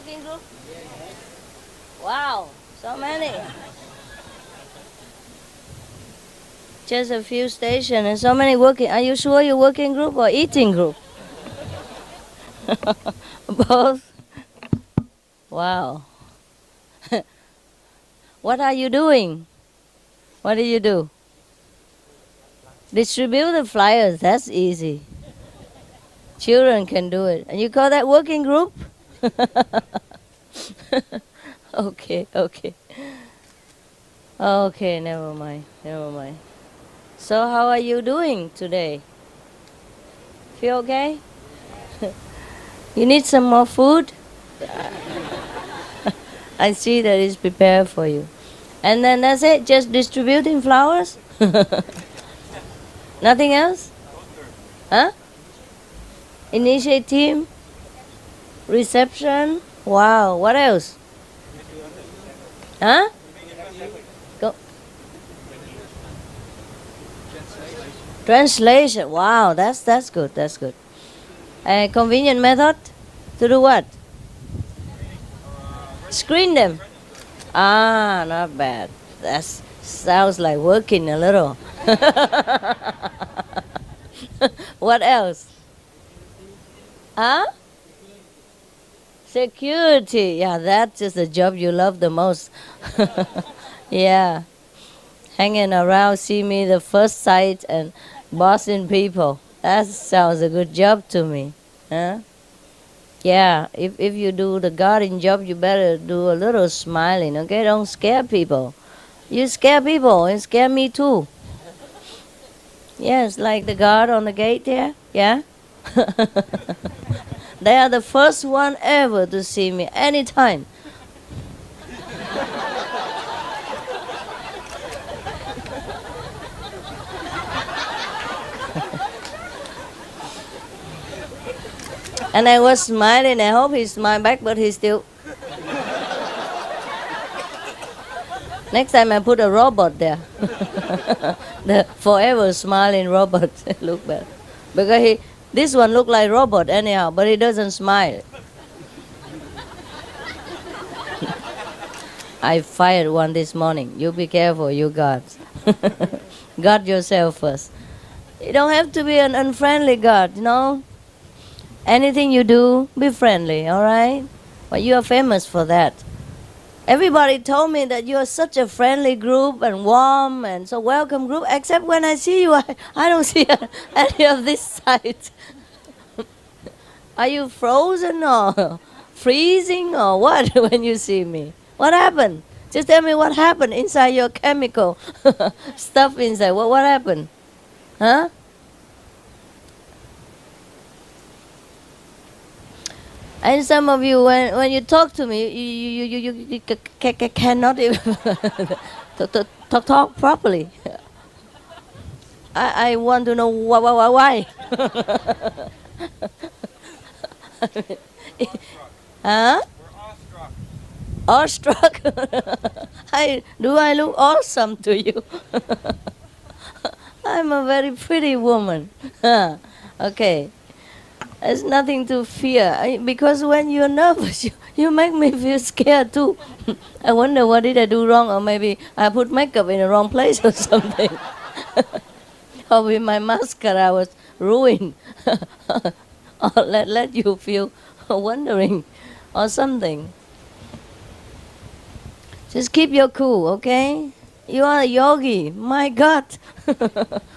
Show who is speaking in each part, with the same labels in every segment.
Speaker 1: working group? Wow, so many. Just a few stations and so many working. Are you sure you're working group or eating group? Both. Wow. What are you doing? What do you do? Distribute the flyers. That's easy. Children can do it. And you call that working group? Okay, okay. Okay, never mind. Never mind. So how are you doing today? Feel okay? You need some more food? I see that it's prepared for you. And then that's it? Just distributing flowers? Nothing else? Huh? Initiative? Reception? Wow, what else? Huh? Go. Translation. Wow, that's good. That's good. A convenient method to do what? Screen them. Ah, not bad. That sounds like working a little. What else? Huh? Security. Yeah, that's just the job you love the most. Yeah. Hanging around, see me the first sight and bossing people. That sounds a good job to me. Huh? Yeah, if you do the guarding job, you better do a little smiling, okay? Don't scare people. You scare people, and scare me too. Yes, like the guard on the gate there. Yeah? They are the first one ever to see me anytime. And I was smiling. I hope he smiled back, but he still. Next time I put a robot there. The forever smiling robot. Look better. Because this one look like robot anyhow, but he doesn't smile. I fired one this morning. You be careful, you guards. Guard yourself first. You don't have to be an unfriendly guard, you know. Anything you do, be friendly, all right? But you are famous for that. Everybody told me that you are such a friendly group and warm and so welcome group, except when I see you, I don't see any of this side. Are you frozen or freezing or what when you see me? What happened? Just tell me what happened inside your chemical stuff inside. What happened? Huh? And some of you, when you talk to me, you cannot even talk properly. I want to know why. Huh? Awestruck. Do I look awesome to you? I'm a very pretty woman. Okay. There's nothing to fear. Because when you're nervous, you make me feel scared too. I wonder what did I do wrong, or maybe I put makeup in the wrong place or something. Or with my mascara I was ruined. Or let you feel wondering or something. Just keep your cool, okay? You are a yogi. My God.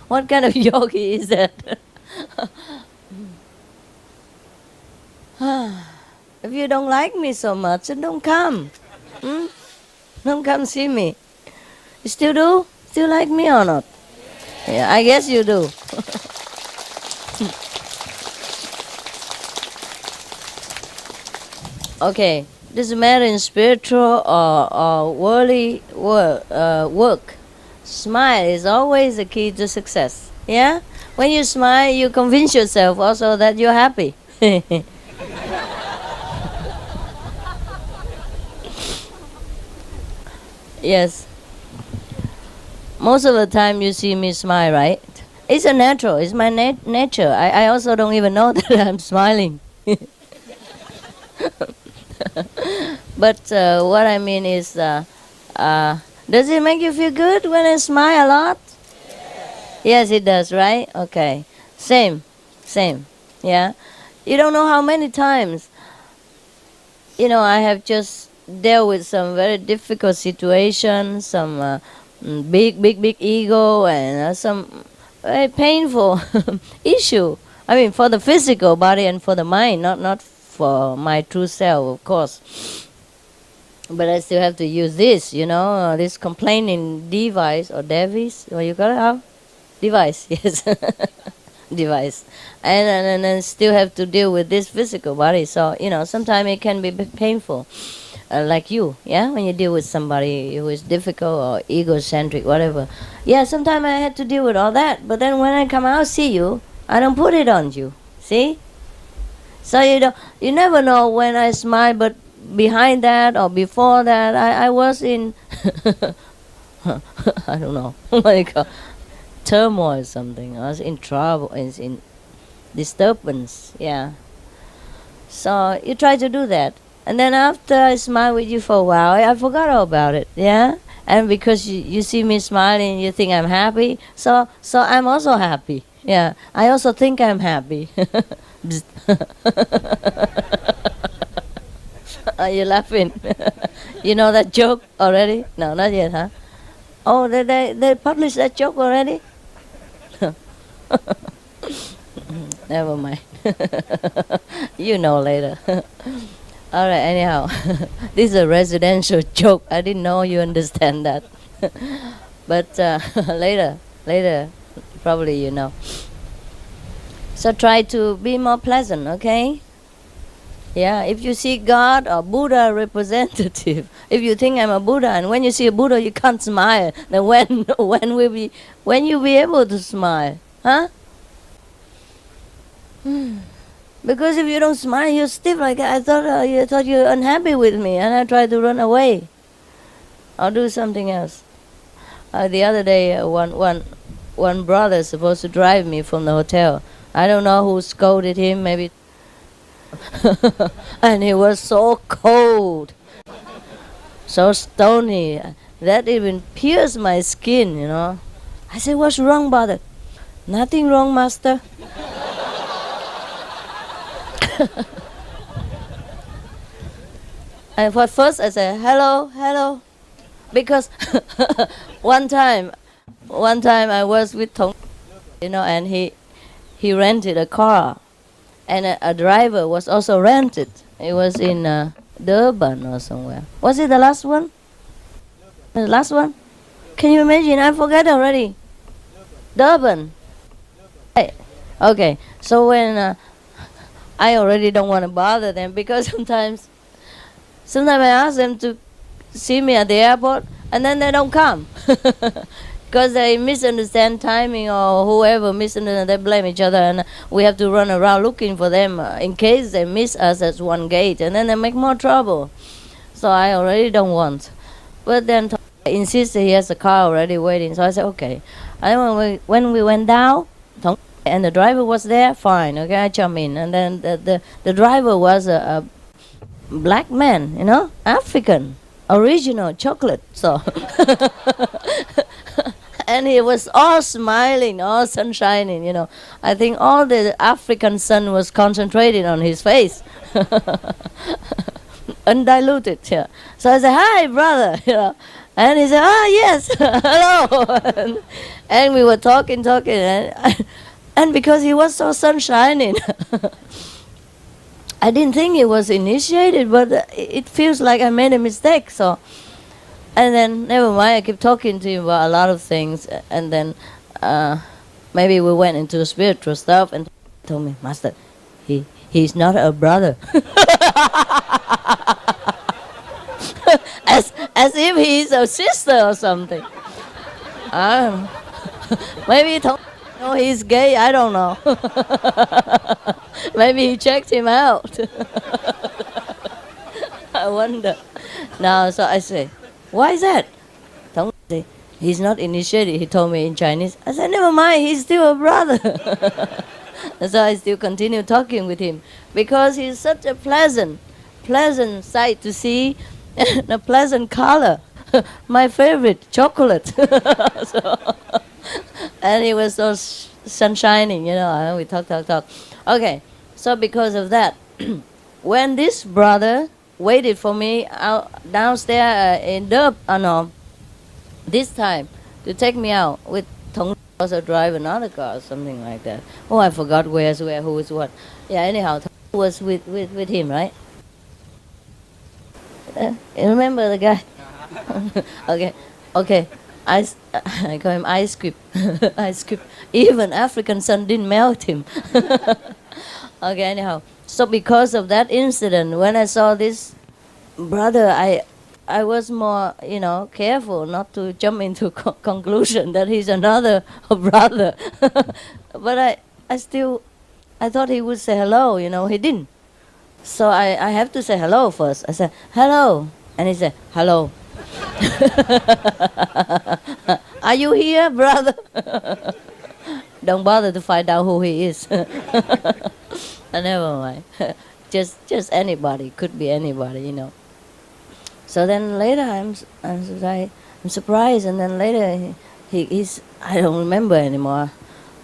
Speaker 1: What kind of yogi is that? If you don't like me so much, then don't come. Hmm? Don't come see me. You still do? Still like me or not? Yeah, I guess you do. Okay, doesn't matter in spiritual or worldly work. Smile is always the key to success. Yeah? When you smile, you convince yourself also that you're happy. Yes. Most of the time you see me smile, right? It's a natural. It's my nature. I also don't even know that I'm smiling. But what I mean is, does it make you feel good when I smile a lot? Yes, it does, right? Okay. Same, same. Yeah. You don't know how many times, I have just dealt with some very difficult situations, some big ego, and some very painful issue. I mean, for the physical body and for the mind, not for my true self, of course. But I still have to use this, this complaining device or device, what you call it? How? Device, yes. Device. And then still have to deal with this physical body. So, sometimes it can be painful. Like you, yeah? When you deal with somebody who is difficult or egocentric, whatever. Yeah, sometimes I had to deal with all that. But then when I come out, see you, I don't put it on you. See? So you never know when I smile, but behind that or before that, I was in, I don't know, like turmoil or something. I was in trouble, in disturbance, yeah. So you try to do that. And then after I smile with you for a while, I forgot all about it, yeah? And because you see me smiling, you think I'm happy, so I'm also happy. Yeah, I also think I'm happy. Are you laughing? You know that joke already? No, not yet, huh? Oh, they published that joke already? Never mind. You know later. All right, anyhow. This is a residential joke. I didn't know you understand that. But later, probably you know. So try to be more pleasant, okay? Yeah, if you see God or Buddha representative, if you think I'm a Buddha, and when you see a Buddha you can't smile, then when you be able to smile, huh? Because if you don't smile, you're stiff like that. I thought you're unhappy with me, and I tried to run away. I'll do something else. The other day, one brother supposed to drive me from the hotel. I don't know who scolded him, maybe. And it was so cold, so stony, that even pierced my skin, I said, what's wrong, brother? Nothing wrong, master. And at first I said, hello. Because one time I was with Tong, and he rented a car. And a driver was also rented. It was in Durban or somewhere. Was it the last one? The last one? Can you imagine? I forgot already. Durban. Hey. Okay. So when I already don't want to bother them, because sometimes I ask them to see me at the airport and then they don't come. Because they misunderstand timing, or whoever misunderstand, they blame each other, and we have to run around looking for them in case they miss us at one gate, and then they make more trouble. So I already don't want. But then I insisted he has a car already waiting, so I said, okay. And when we went down, and the driver was there, fine, okay, I jump in. And then the driver was a black man, African, original chocolate, so... And he was all smiling, all sunshining, I think all the African sun was concentrated on his face. Undiluted, yeah. So I said, hi, brother, And he said, yes, hello. And we were talking, and because he was so sunshining, I didn't think he was initiated, but it feels like I made a mistake, so... And then, never mind, I keep talking to him about a lot of things. And then maybe we went into spiritual stuff, and he told me, Master, he's not a brother. as if he's a sister or something. I don't know. Maybe he told me, no, he's gay, I don't know. Maybe he checked him out. I wonder. Now, so I say, why is that? He's not initiated, he told me in Chinese. I said, never mind, he's still a brother. And so I still continue talking with him, because he's such a pleasant, pleasant sight to see and a pleasant color. My favorite, chocolate. So, and it was so sunshining, and we talk. Okay, so because of that, when this brother waited for me out downstairs in no, this time to take me out with Tong also drive another car or something like that. Oh, I forgot where's where, who is what. Yeah, anyhow, Tong was with him, right? You remember the guy? Okay. I call him ice cube. Ice cube. Even African sun didn't melt him. Okay, anyhow. So because of that incident, when I saw this brother, I was more, careful not to jump into conclusion that he's another brother. But I thought he would say hello, he didn't. So I have to say hello first. I said, hello. And he said, hello. Are you here, brother? Don't bother to find out who he is. Never mind. just anybody. Could be anybody, So then later I'm surprised, and then later he's I don't remember anymore,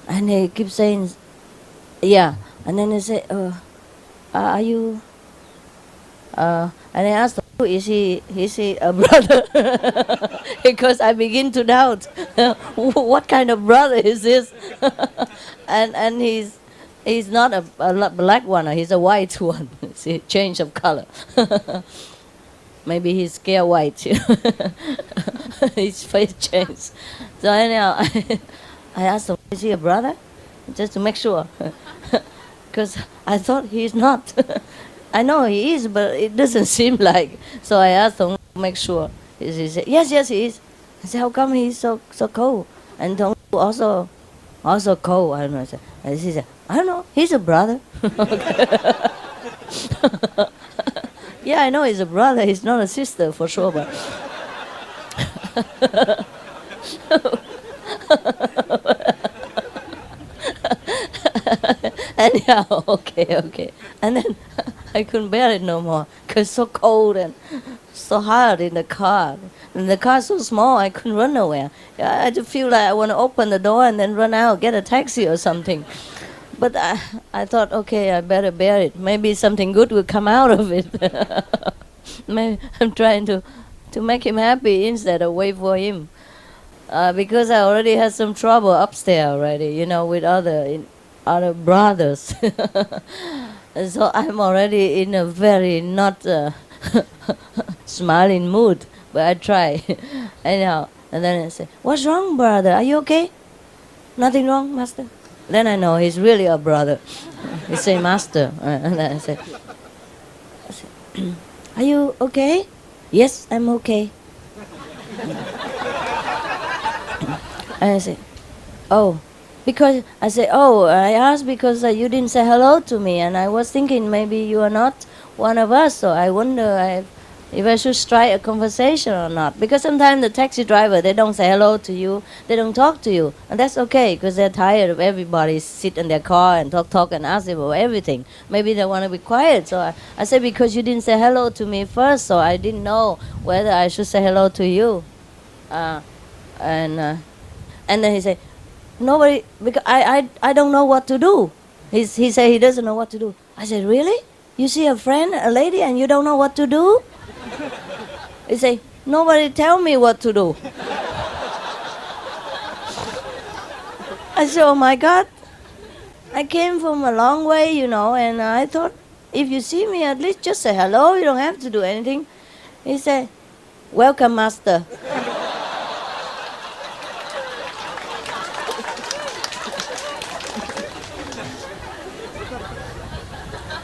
Speaker 1: and he keeps saying, yeah, and then he said, are you? And I asked, is he a brother? Because I begin to doubt, what kind of brother is this? and he's not a black one, he's a white one. See, change of color. Maybe he's scared white. His face changed. So anyhow, I asked him, is he a brother? Just to make sure. Because I thought he's not. I know he is, but it doesn't seem like. So I asked him to make sure. He said, yes, he is. I said, how come he's so cold? And Dong also cold. I don't know. And he said, I don't know. He's a brother. Yeah, I know he's a brother. He's not a sister for sure, but. Anyhow, okay. And then I couldn't bear it no more because so cold and so hard in the car. And the car's so small, I couldn't run nowhere. I just feel like I want to open the door and then run out, get a taxi or something. But I thought, okay, I better bear it. Maybe something good will come out of it. Maybe I'm trying to make him happy instead of wait for him. Because I already had some trouble upstairs already, with other brothers. And so I'm already in a very not smiling mood, but I try. Anyhow, and then I say, what's wrong, brother? Are you okay? Nothing wrong, master? Then I know he's really a brother. He say, master. And then I say, are you okay? Yes, I'm okay. And I say, oh, because I say, I asked because you didn't say hello to me, and I was thinking maybe you are not one of us, so I wonder if I should strike a conversation or not. Because sometimes the taxi driver, they don't say hello to you, they don't talk to you, and that's okay because they're tired of everybody sit in their car and talk and ask them about everything. Maybe they want to be quiet, so I say because you didn't say hello to me first, so I didn't know whether I should say hello to you. And then he said, nobody, because I don't know what to do. He said he doesn't know what to do. I said, really? You see a friend, a lady, and you don't know what to do? He said, nobody tell me what to do. I said, oh my God. I came from a long way, and I thought, if you see me, at least just say hello. You don't have to do anything. He said, welcome, master.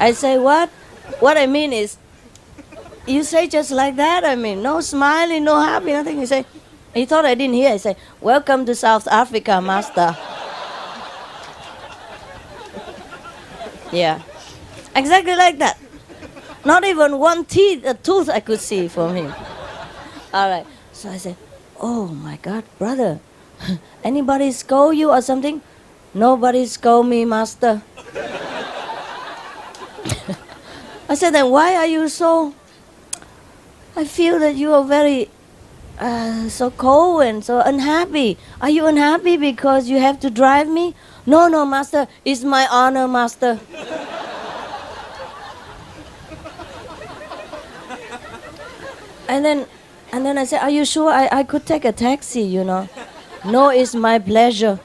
Speaker 1: I say, what? What I mean is, you say just like that? I mean, no smiling, no happy, nothing. He thought I didn't hear. I say, welcome to South Africa, master. Yeah, exactly like that. Not even one tooth I could see from him. All right. So I said, oh my God, brother, anybody scold you or something? Nobody scold me, master. I said, then why are you so... I feel that you are very so cold and so unhappy. Are you unhappy because you have to drive me? No, no, master. It's my honor, master. And then I said, are you sure I could take a taxi, you know? No, it's my pleasure.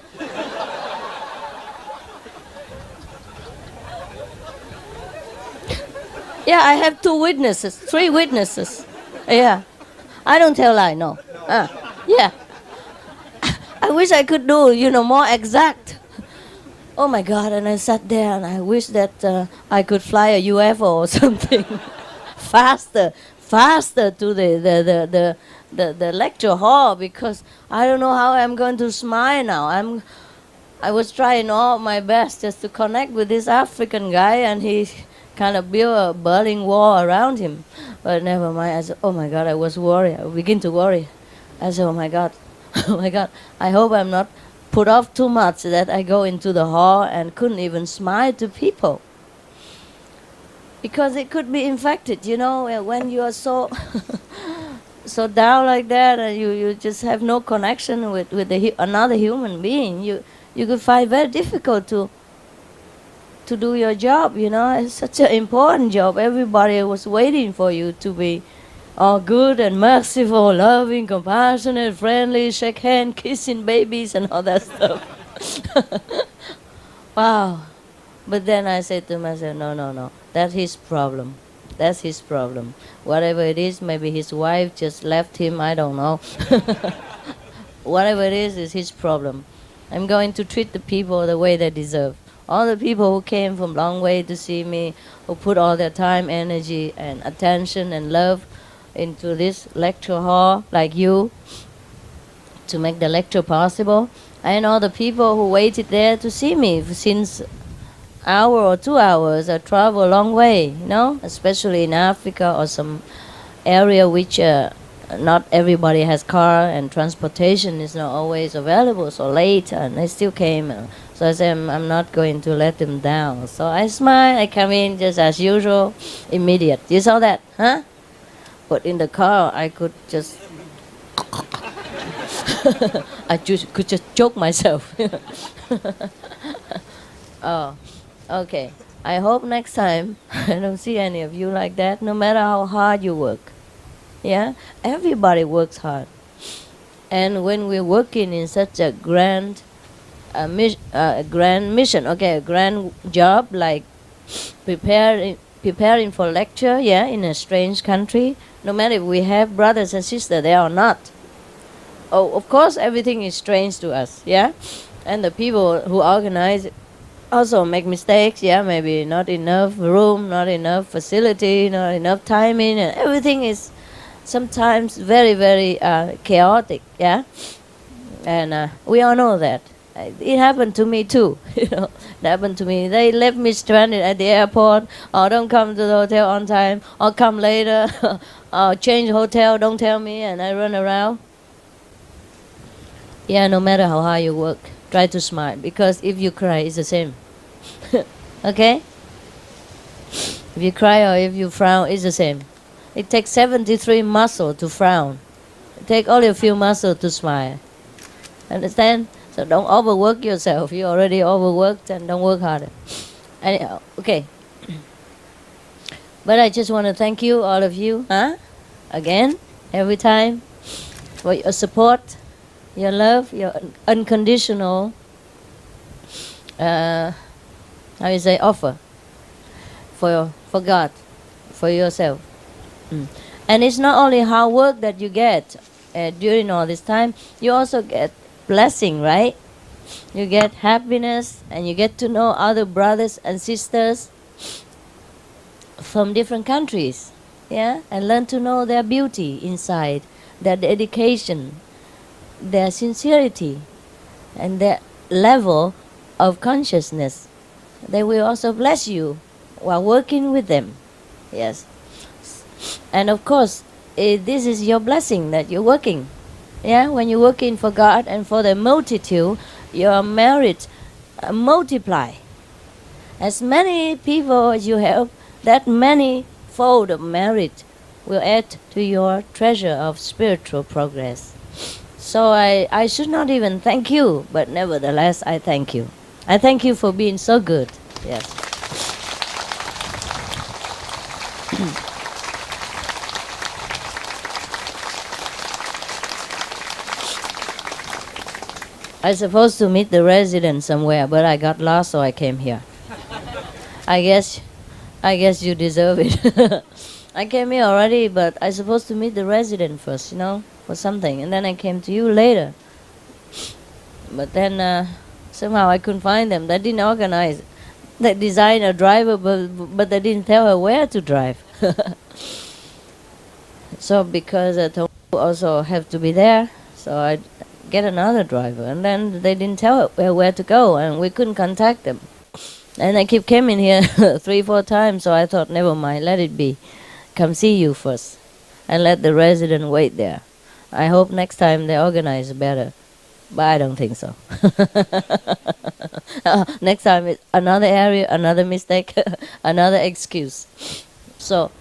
Speaker 1: Yeah, I have 2 witnesses, 3 witnesses. Yeah. I don't tell lie, no. Yeah. I wish I could do, more exact. Oh my God, and I sat there and I wish that I could fly a UFO or something. faster to the lecture hall, because I don't know how I'm going to smile now. I was trying all my best just to connect with this African guy, and he kind of built a Berlin Wall around him. But never mind. I said, oh my God, I was worried. I begin to worry. I said, oh my God, oh my God, I hope I'm not put off too much that I go into the hall and couldn't even smile to people. Because it could be infected, when you are so so down like that, and you just have no connection with another human being, you could find very difficult to do your job, It's such an important job. Everybody was waiting for you to be all good and merciful, loving, compassionate, friendly, shake hands, kissing babies and all that stuff. Wow. But then I said to myself, no, that's his problem. That's his problem. Whatever it is, maybe his wife just left him, I don't know. Whatever it is his problem. I'm going to treat the people the way they deserve. All the people who came from long way to see me, who put all their time, energy, and attention and love into this lecture hall, like you, to make the lecture possible, and all the people who waited there to see me since hour or 2 hours. I travel a long way, especially in Africa or some area which not everybody has car, and transportation is not always available, so late, and they still came. So I said, I'm not going to let them down. So I smile, I come in just as usual, immediate. You saw that, huh? But in the car, I could just... could just choke myself. Oh, okay. I hope next time I don't see any of you like that, no matter how hard you work. Yeah? Everybody works hard. And when we're working in such a grand mission, a grand job, like preparing for lecture, in a strange country, no matter if we have brothers and sisters there or not. Oh, of course, everything is strange to us, and the people who organize it also make mistakes, maybe not enough room, not enough facility, not enough timing, and everything is sometimes very, very chaotic, and we all know that. It happened to me too, It happened to me. They left me stranded at the airport, or don't come to the hotel on time, or come later, or change hotel, don't tell me, and I run around. No matter how hard you work, try to smile, because if you cry, it's the same. Okay? If you cry or if you frown, it's the same. It takes 73 muscles to frown. It takes only a few muscles to smile. Understand? So don't overwork yourself. You're already overworked, and don't work harder. Anyhow, okay. But I just want to thank you, all of you, again, every time, for your support, your love, your unconditional, offer for God, for yourself. And it's not only hard work that you get during all this time, you also get blessing, right? You get happiness, and you get to know other brothers and sisters from different countries, and learn to know their beauty inside, their dedication, their sincerity, and their level of consciousness. They will also bless you while working with them. Yes. And of course, this is your blessing that you're working. When you're working for God and for the multitude, your merit multiply. As many people as you help, that many-fold of merit will add to your treasure of spiritual progress. So I should not even thank you, but nevertheless I thank you. I thank you for being so good. Yes. I was supposed to meet the resident somewhere, but I got lost, so I came here. I guess you deserve it. I came here already, but I supposed to meet the resident first, for something, and then I came to you later. But then somehow I couldn't find them. They didn't organize. They designed a driver, but they didn't tell her where to drive. So because I told her also have to be there, so I get another driver, and then they didn't tell her where to go, and we couldn't contact them. And I came in here 3-4 times, so I thought, never mind, let it be. Come see you first, and let the resident wait there. I hope next time they organize better, but I don't think so. Next time it's another area, another mistake, another excuse. So,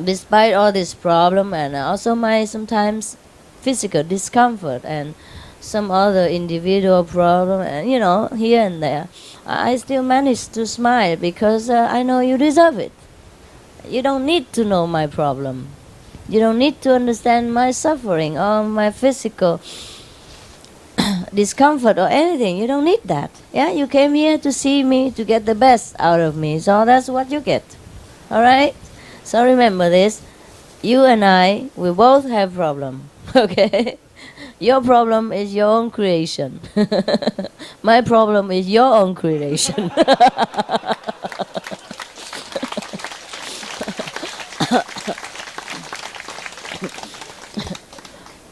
Speaker 1: despite all this problem and also my sometimes physical discomfort and some other individual problem, and here and there, I still manage to smile because I know you deserve it. You don't need to know my problem. You don't need to understand my suffering or my physical discomfort or anything. You don't need that. Yeah, you came here to see me, to get the best out of me. So that's what you get. All right? So remember this. You and I, we both have problem. Okay? Your problem is your own creation. My problem is your own creation.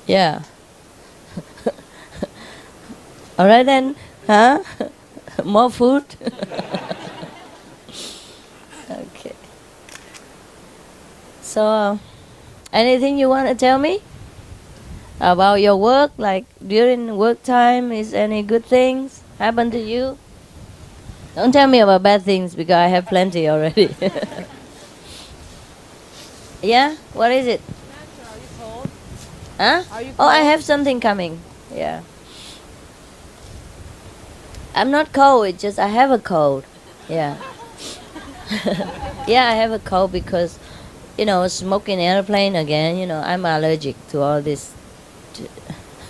Speaker 1: Yeah. All right then, huh? More food? Okay. So, anything you want to tell me about your work? Like during work time, is any good things happen to you? Don't tell me about bad things because I have plenty already. Yeah? What is it?
Speaker 2: Are you cold?
Speaker 1: Huh?
Speaker 2: Are you
Speaker 1: Oh, I
Speaker 2: cold?
Speaker 1: have something coming. Yeah. I'm not cold, it's just I have a cold. Yeah. Yeah, I have a cold because, smoking airplane again, I'm allergic to all this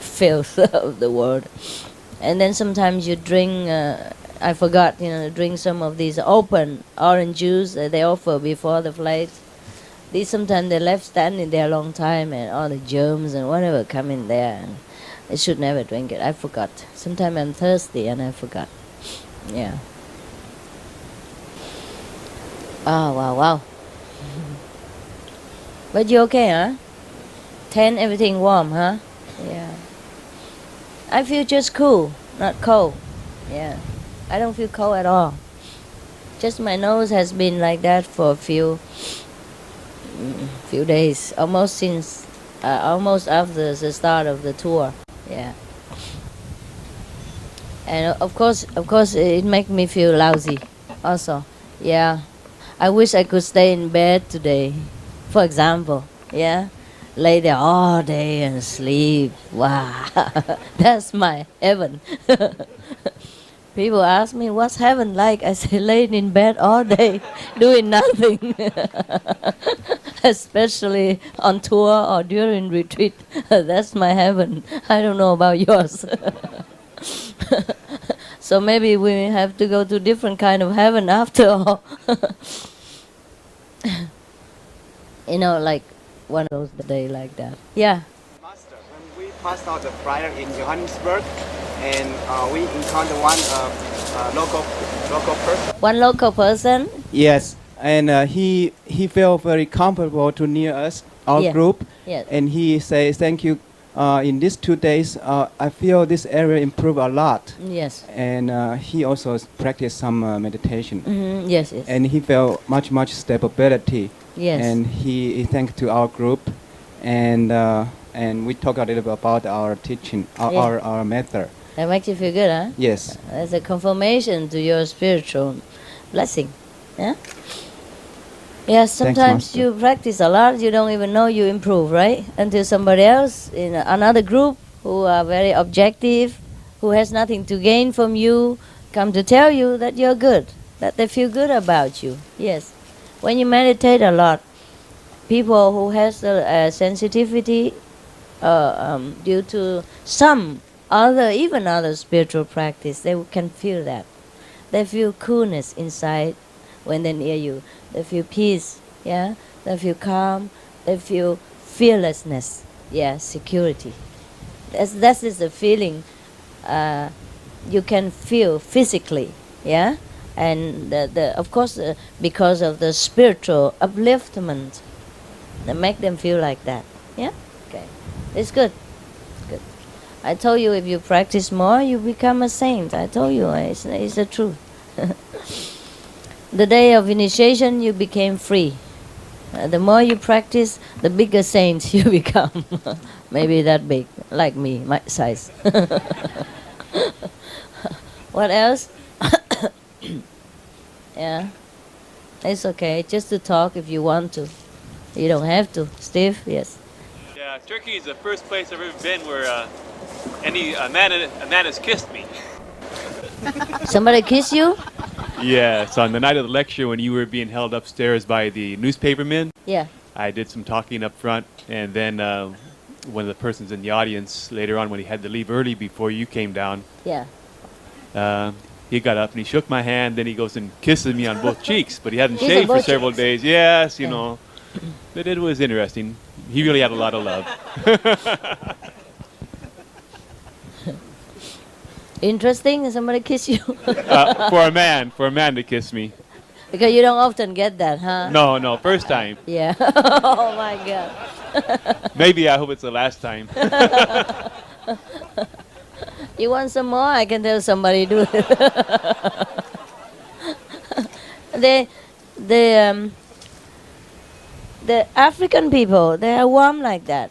Speaker 1: filth of the world. And then sometimes you drink, I forgot, drink some of these open orange juice that they offer before the flight. These sometimes they left standing there a long time and all the germs and whatever come in there. And I should never drink it. I forgot. Sometimes I'm thirsty and I forgot. Yeah. Oh, wow. But you okay, huh? Tent, everything warm, huh? Yeah. I feel just cool, not cold. Yeah. I don't feel cold at all. Just my nose has been like that for a few days, almost after the start of the tour. Yeah. And of course, it makes me feel lousy. Also, yeah. I wish I could stay in bed today, for example. Yeah, lay there all day and sleep. Wow, that's my heaven. People ask me, what's heaven like? I say, laying in bed all day, doing nothing. Especially on tour or during retreat. That's my heaven. I don't know about yours. So maybe we have to go to different kind of heaven after all. Like one of those days like that. Yeah.
Speaker 3: Master, when we passed out the flyer in Johannesburg, and we encountered one local person.
Speaker 1: One local person.
Speaker 3: Yes, and he felt very comfortable to near us, our
Speaker 1: Yeah.
Speaker 3: group,
Speaker 1: Yes.
Speaker 3: and he says, "Thank you. In these 2 days, I feel this area improved a lot."
Speaker 1: Yes.
Speaker 3: And he also practiced some meditation,
Speaker 1: Yes. Yes.
Speaker 3: and he felt much stability.
Speaker 1: Yes.
Speaker 3: And he thanked to our group, and we talked a little bit about our teaching,
Speaker 1: Yeah.
Speaker 3: our method.
Speaker 1: That makes you feel good, huh?
Speaker 3: Yes.
Speaker 1: That's a confirmation to your spiritual blessing. Yeah. Yes, sometimes
Speaker 3: Master.
Speaker 1: you practice a lot, you don't even know you improve, right? Until somebody else in another group who are very objective, who has nothing to gain from you, come to tell you that you're good, that they feel good about you. Yes. When you meditate a lot, people who has a sensitivity due to some other, even other spiritual practice, they can feel that. They feel coolness inside when they're near you. They feel peace, yeah. They feel calm. They feel fearlessness, yeah, security. That is the feeling you can feel physically, yeah. And of course, because of the spiritual upliftment, that make them feel like that, yeah. Okay, it's good. Good. I told you if you practice more, you become a saint. I told you, it's the truth. The day of initiation, you became free. The more you practice, the bigger saint you become. Maybe that big, like me, my size. What else? Yeah, it's okay. Just to talk if you want to. You don't have to. Steve, yes.
Speaker 2: Yeah, Turkey is the first place I've ever been where a man has kissed me.
Speaker 1: Somebody kiss you?
Speaker 2: Yes, on the night of the lecture when you were being held upstairs by the newspapermen,
Speaker 1: Yeah.
Speaker 2: I did some talking up front, and then one of the persons in the audience later on when he had to leave early before you came down,
Speaker 1: Yeah.
Speaker 2: he got up and he shook my hand, then he goes and kisses me on both cheeks, but he hadn't
Speaker 1: These are
Speaker 2: shaved for
Speaker 1: both
Speaker 2: several
Speaker 1: cheeks.
Speaker 2: days. Yes, you
Speaker 1: Yeah.
Speaker 2: know. But it was interesting. He really had a lot of love.
Speaker 1: Interesting. Somebody kiss you
Speaker 2: For a man to kiss me.
Speaker 1: because you don't often get that, huh?
Speaker 2: No, first time.
Speaker 1: Yeah. Oh my God.
Speaker 2: Maybe I hope it's the last time.
Speaker 1: You want some more? I can tell somebody do it. The African people, they are warm like that.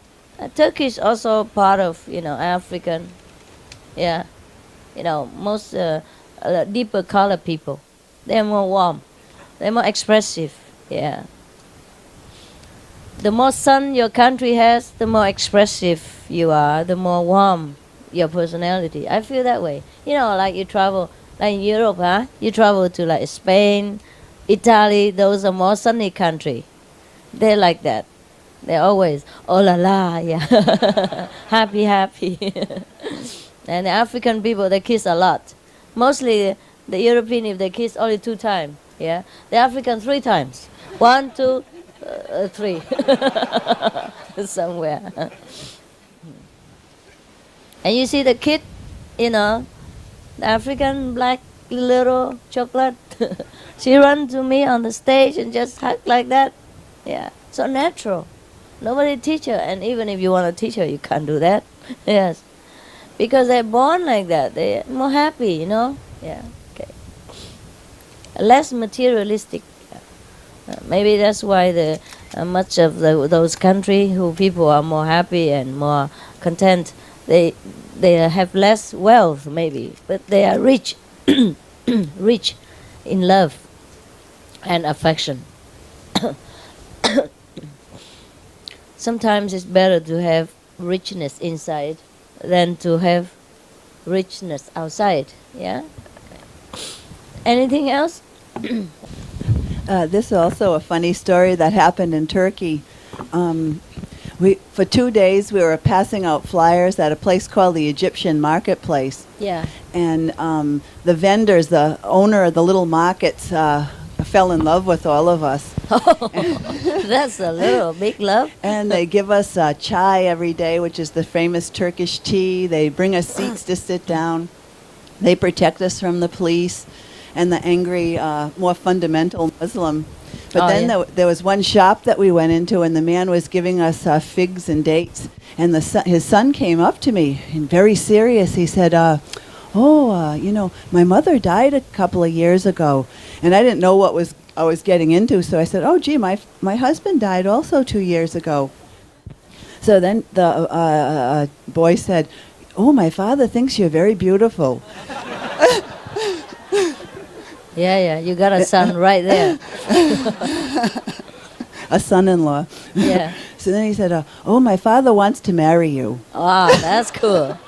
Speaker 1: Turkey is also part of African. Yeah, most deeper color people. They're more warm. They're more expressive. Yeah. The more sun your country has, the more expressive you are, the more warm your personality. I feel that way. Like you travel, like in Europe, huh? You travel to like Spain, Italy, those are more sunny country. They're like that. They're always, oh la la, yeah. Happy, happy. And the African people, they kiss a lot. Mostly the European, if they kiss only 2 times, yeah. The African 3 times. 1, 2, 3. Somewhere. And you see the kid, the African black little chocolate. She ran to me on the stage and just hug like that. Yeah, so natural. Nobody teach her, and even if you want to teach her, you can't do that. Yes, because they're born like that. They're more happy, Yeah, okay. Less materialistic. Maybe that's why the much of those countries who people are more happy and more content. They have less wealth, maybe, but they are rich, rich in love and affection. Sometimes it's better to have richness inside than to have richness outside. Yeah. Anything else?
Speaker 4: This is also a funny story that happened in Turkey. For 2 days we were passing out flyers at a place called the Egyptian Marketplace,
Speaker 1: Yeah.
Speaker 4: and the vendors, the owner of the little markets, fell in love with all of us.
Speaker 1: That's a little big love.
Speaker 4: And they give us chai every day, which is the famous Turkish tea. They bring us seats to sit down. They protect us from the police and the angry, more fundamental Muslim. But then there was one shop that we went into, and the man was giving us figs and dates. And his son came up to me, and very serious. He said, my mother died a couple of years ago. And I didn't know what I was getting into, so I said, oh, gee, my husband died also 2 years ago. So then the boy said, oh, my father thinks you're very beautiful.
Speaker 1: Yeah, you got a son right there.
Speaker 4: a son-in-law.
Speaker 1: Yeah.
Speaker 4: So then he said, "Oh, my father wants to marry you,
Speaker 1: Wow, that's cool.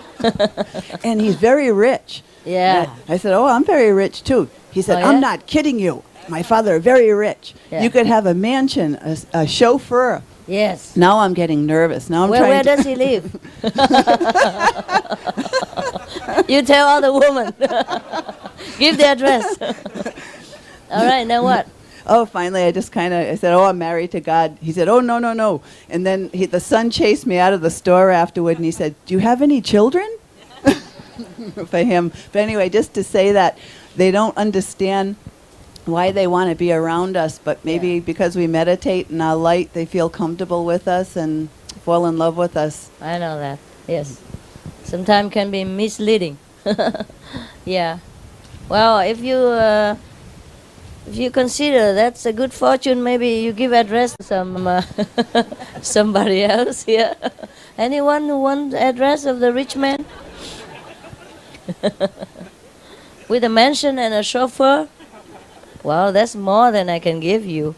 Speaker 4: and he's very rich."
Speaker 1: Yeah.
Speaker 4: I said, "Oh, I'm very rich too." He said,
Speaker 1: Oh, yeah?
Speaker 4: "I'm not kidding you. My father is very rich.
Speaker 1: Yeah.
Speaker 4: You could have a mansion, a chauffeur."
Speaker 1: Yes.
Speaker 4: Now I'm getting nervous. Now I'm
Speaker 1: Where
Speaker 4: trying to.
Speaker 1: does he live? You tell all the women. Give the address. All right, now what?
Speaker 4: Oh, finally, I said, "Oh, I'm married to God." He said, "Oh, no, no, no." And then the son chased me out of the store afterward, and he said, "Do you have any children?" For him. But anyway, just to say that they don't understand why they want to be around us, but maybe
Speaker 1: Yeah.
Speaker 4: because we meditate in our light, they feel comfortable with us and fall in love with us.
Speaker 1: I know that. Yes. Sometimes can be misleading. Yeah. Well, if you consider that's a good fortune, maybe you give address to some somebody else here. Anyone who wants address of the rich man? With a mansion and a chauffeur? Well, that's more than I can give you.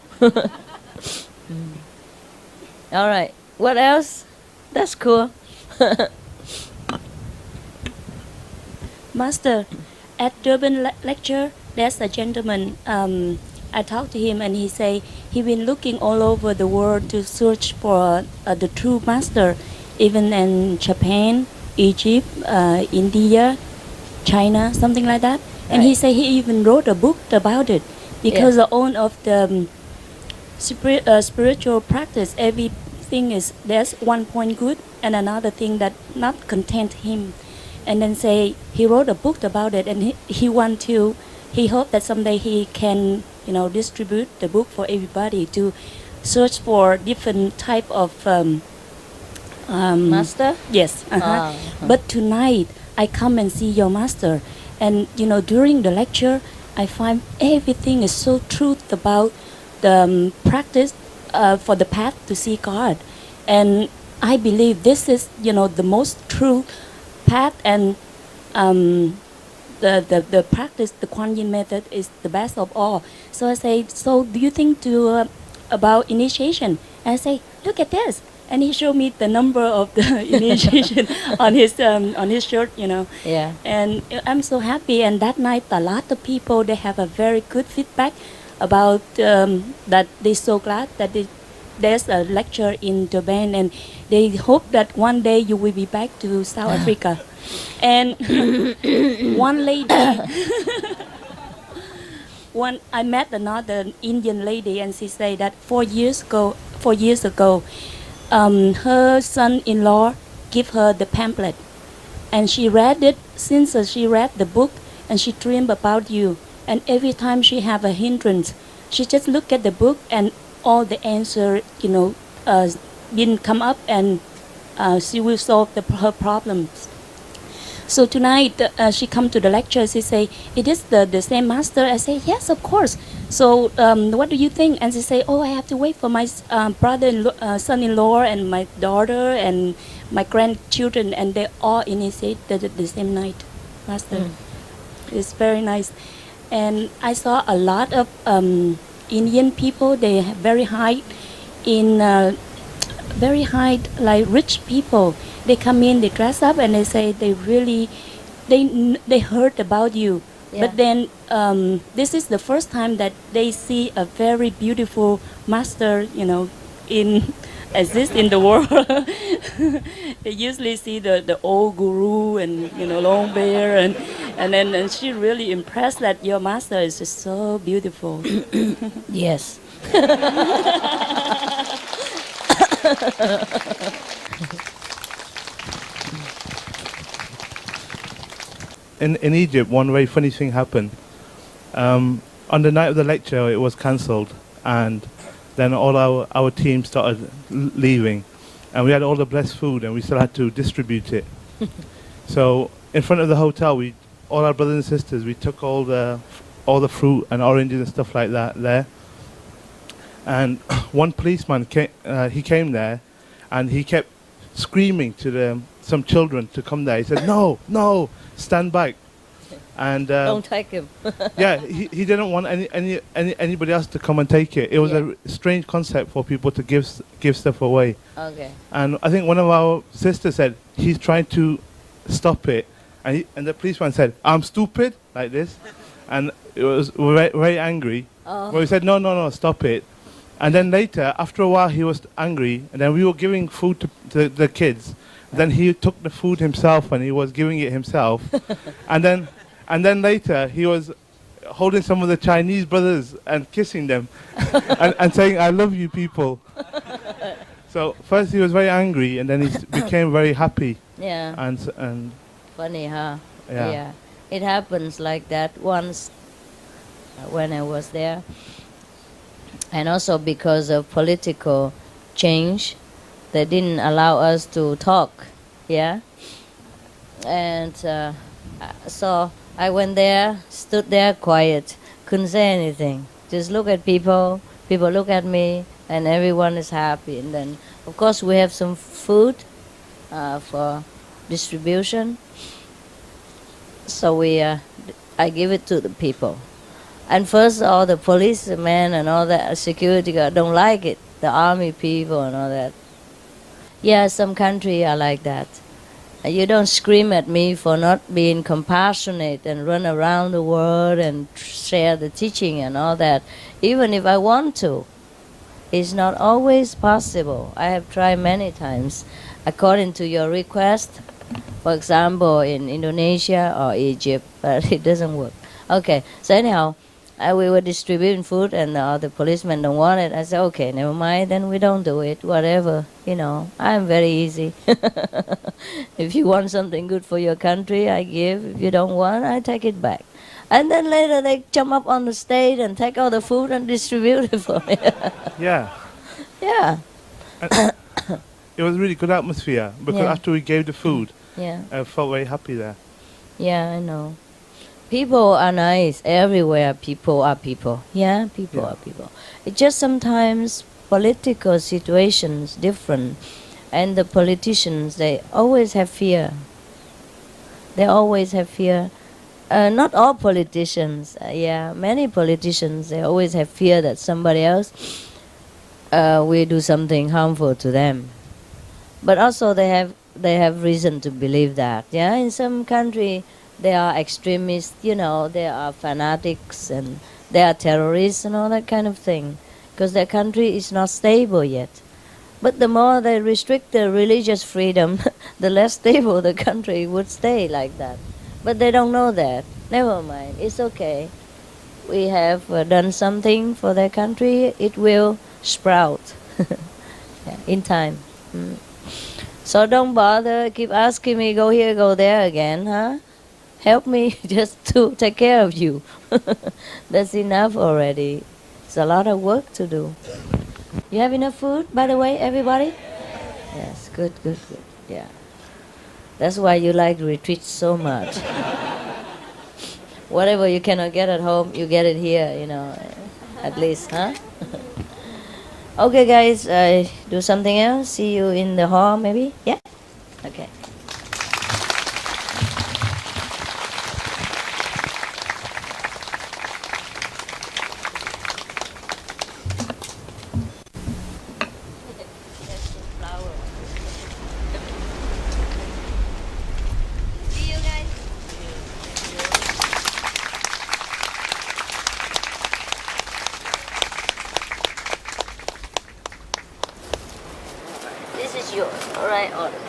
Speaker 1: All right. What else? That's cool.
Speaker 5: Master, at Durban lecture, there's a gentleman. I talked to him, and he say he been looking all over the world to search for the true master, even in Japan, Egypt, India, China, something like that. And he
Speaker 1: Right.
Speaker 5: say he even wrote a book about it because all of the spiritual practice, everything is there's one point good and another thing that not content him. And then say he wrote a book about it, and he hope that someday he can distribute the book for everybody to search for different type of
Speaker 1: Master?
Speaker 5: yes
Speaker 1: Ah,
Speaker 5: but tonight I come and see your master, and during the lecture I find everything is so truth about the practice for the path to see God, and I believe this is the most true path, and the practice, the Kuan Yin method is the best of all. So I say, so do you think about initiation? And I say, look at this, and he showed me the number of the initiation on his shirt,
Speaker 1: Yeah.
Speaker 5: and I'm so happy. And that night, a lot of people, they have a very good feedback about that. They're so glad that there's a lecture in Durban, and they hope that one day you will be back to South Africa. And one lady, I met another Indian lady, and she said that 4 years ago, her son-in-law gave her the pamphlet, and she read it. Since she read the book, and she dreamed about you, and every time she have a hindrance, she just look at the book, and all the answer didn't come up, and she will solve her problems. So tonight she come to the lecture. She say, "It is the same master." I say, "Yes, of course." So what do you think? And she say, "Oh, I have to wait for my son-in-law and my daughter and my grandchildren, and they all initiated the same night, master." It's very nice. And I saw a lot of Indian people. They have very high like rich people. They come in, they dress up, and they say they heard about you.
Speaker 1: Yeah.
Speaker 5: But then this is the first time that they see a very beautiful master, exist in the world. They usually see the old guru and long beard, and then she really impressed that your master is just so beautiful.
Speaker 1: Yes.
Speaker 6: In Egypt, one very funny thing happened. On the night of the lecture, it was cancelled, and then all our team started leaving, and we had all the blessed food, and we still had to distribute it. So in front of the hotel, all our brothers and sisters, we took all the fruit and oranges and stuff like that there. And one policeman came there, and he kept screaming to some children to come there. He said, "No, no, stand back." and
Speaker 1: Don't take him.
Speaker 6: yeah, he didn't want anybody else to come and take it. It was
Speaker 1: Yeah.
Speaker 6: a strange concept for people to give stuff away.
Speaker 1: Okay.
Speaker 6: And I think one of our sisters said he's trying to stop it, and the policeman said, "I'm stupid," like this, and it was very, very angry.
Speaker 1: Oh.
Speaker 6: Well, we said, no, stop it. And then later, after a while, he was angry, and then we were giving food to the kids. Then he took the food himself, and he was giving it himself. and then later, he was holding some of the Chinese brothers and kissing them, and saying, "I love you, people." So first he was very angry, and then he became very happy.
Speaker 1: Yeah.
Speaker 6: And
Speaker 1: Funny, huh?
Speaker 6: Yeah.
Speaker 1: It happens like that once when I was there. And also because of political change, they didn't allow us to talk. Yeah. And so I went there, stood there quiet, couldn't say anything. Just look at people, people look at me, and everyone is happy. And then, of course, we have some food for distribution. So I give it to the people. And first, all the policemen and all that security guard don't like it. The army people and all that. Yeah, some country are like that. You don't scream at me for not being compassionate and run around the world and share the teaching and all that. Even if I want to, it's not always possible. I have tried many times. According to your request, for example, in Indonesia or Egypt, but it doesn't work. Okay, so anyhow, we were distributing food and the policemen don't want it. I said, okay, never mind, then we don't do it, whatever. I'm very easy. If you want something good for your country, I give. If you don't want, I take it back. And then later they jump up on the stage and take all the food and distribute it for me.
Speaker 6: yeah.
Speaker 1: Yeah,
Speaker 6: It was a really good atmosphere because
Speaker 1: Yeah.
Speaker 6: after we gave the food,
Speaker 1: yeah.
Speaker 6: I felt very happy there.
Speaker 1: Yeah, I know. People are nice everywhere. People are people. Yeah, people
Speaker 6: Yeah.
Speaker 1: are people. It's just sometimes political situations different, and the politicians, they always have fear. They always have fear. Not all politicians. Many politicians, they always have fear that somebody else will do something harmful to them. But also they have reason to believe that. Yeah, in some country they are extremists, they are fanatics and they are terrorists and all that kind of thing, because their country is not stable yet. But the more they restrict the religious freedom, the less stable the country would stay like that. But they don't know that. Never mind, it's okay. We have done something for their country, it will sprout in time. So don't bother, keep asking me, go here, go there again, huh? Help me just to take care of you. That's enough already. It's a lot of work to do. You have enough food, by the way, everybody? Yes, good. Yeah. That's why you like retreats so much. Whatever you cannot get at home, you get it here, at least, huh? Okay, guys, do something else. See you in the hall, maybe? Yeah? Okay. See you guys. This is yours, all right? All of it.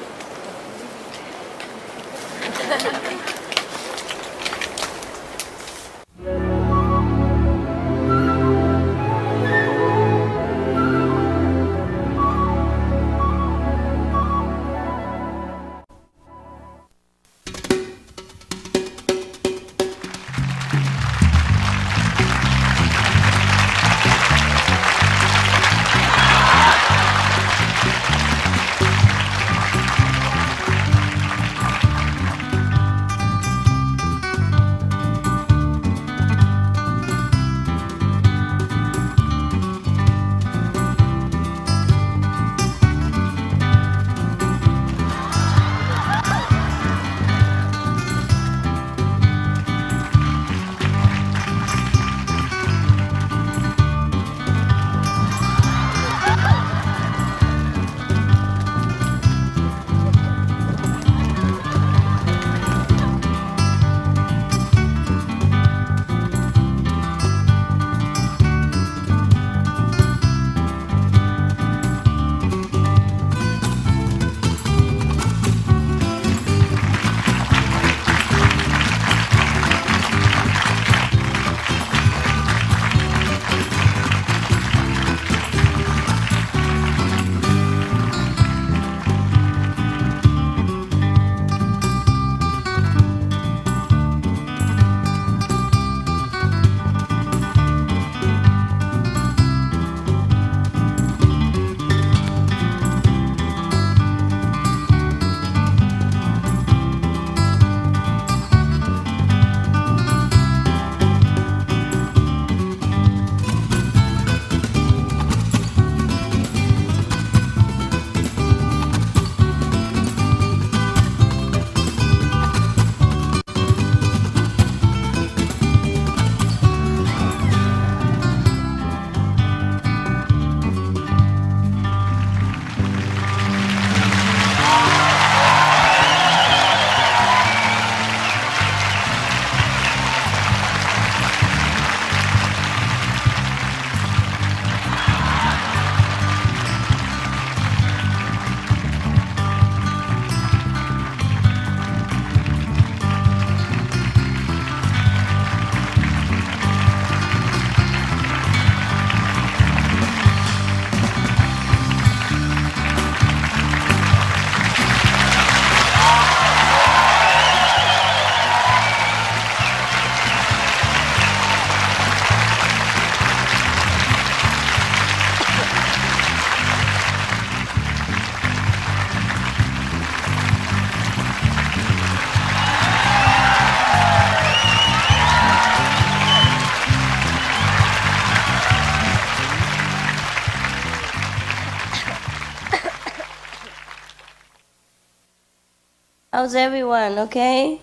Speaker 1: How's everyone? Okay?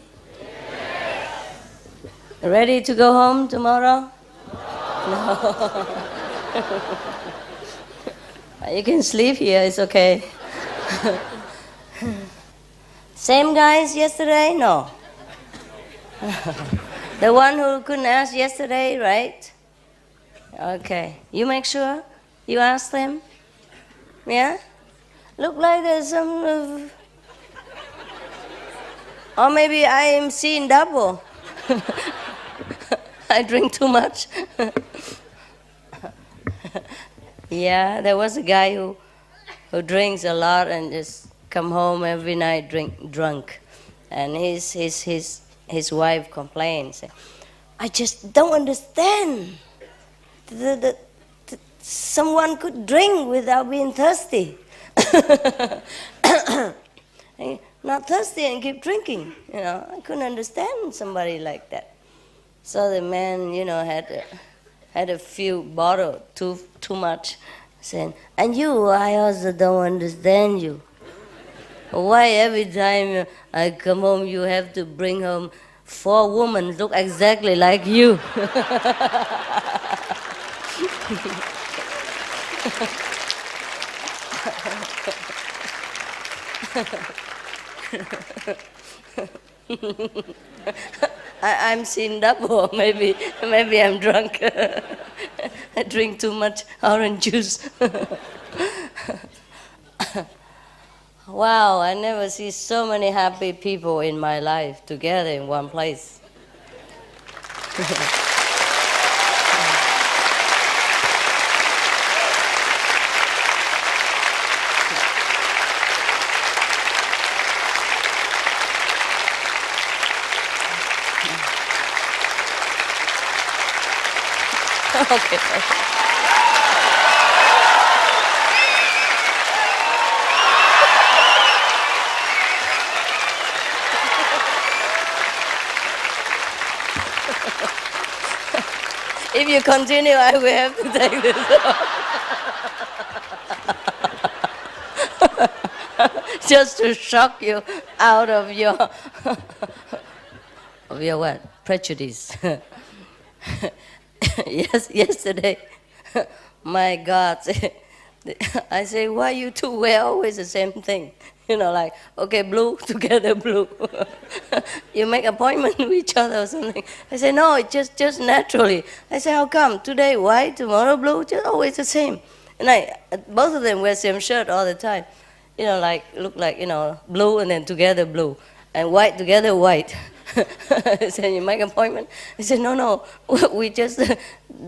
Speaker 1: Ready to go home tomorrow? No. You can sleep here, it's okay. Same guys yesterday? No. The one who couldn't ask yesterday, right? Okay. You make sure you ask them? Yeah? Look like there's some... or maybe I am seeing double. I drink too much. Yeah, there was a guy who drinks a lot and just come home every night drunk. And his wife complains, I just don't understand. Someone could drink without being thirsty. Not thirsty and keep drinking. I couldn't understand somebody like that. So the man, had a few bottles, too much, saying, and you, I also don't understand you. Why every time I come home you have to bring home 4 women look exactly like you? I'm seeing double. Maybe I'm drunk. I drink too much orange juice. Wow, I never see so many happy people in my life together in one place. Okay. If you continue, I will have to take this off. Just to shock you out of your what? Prejudice. Yes, yesterday, my God, I say, why you two wear always the same thing? Like, okay, blue, together blue. You make appointment with each other or something. I say, no, it's just naturally. I say, how come? Today white, tomorrow blue, just always the same. And both of them wear same shirt all the time. Look like, blue and then together blue. And white together white. I said, you make an appointment? I said, no, we just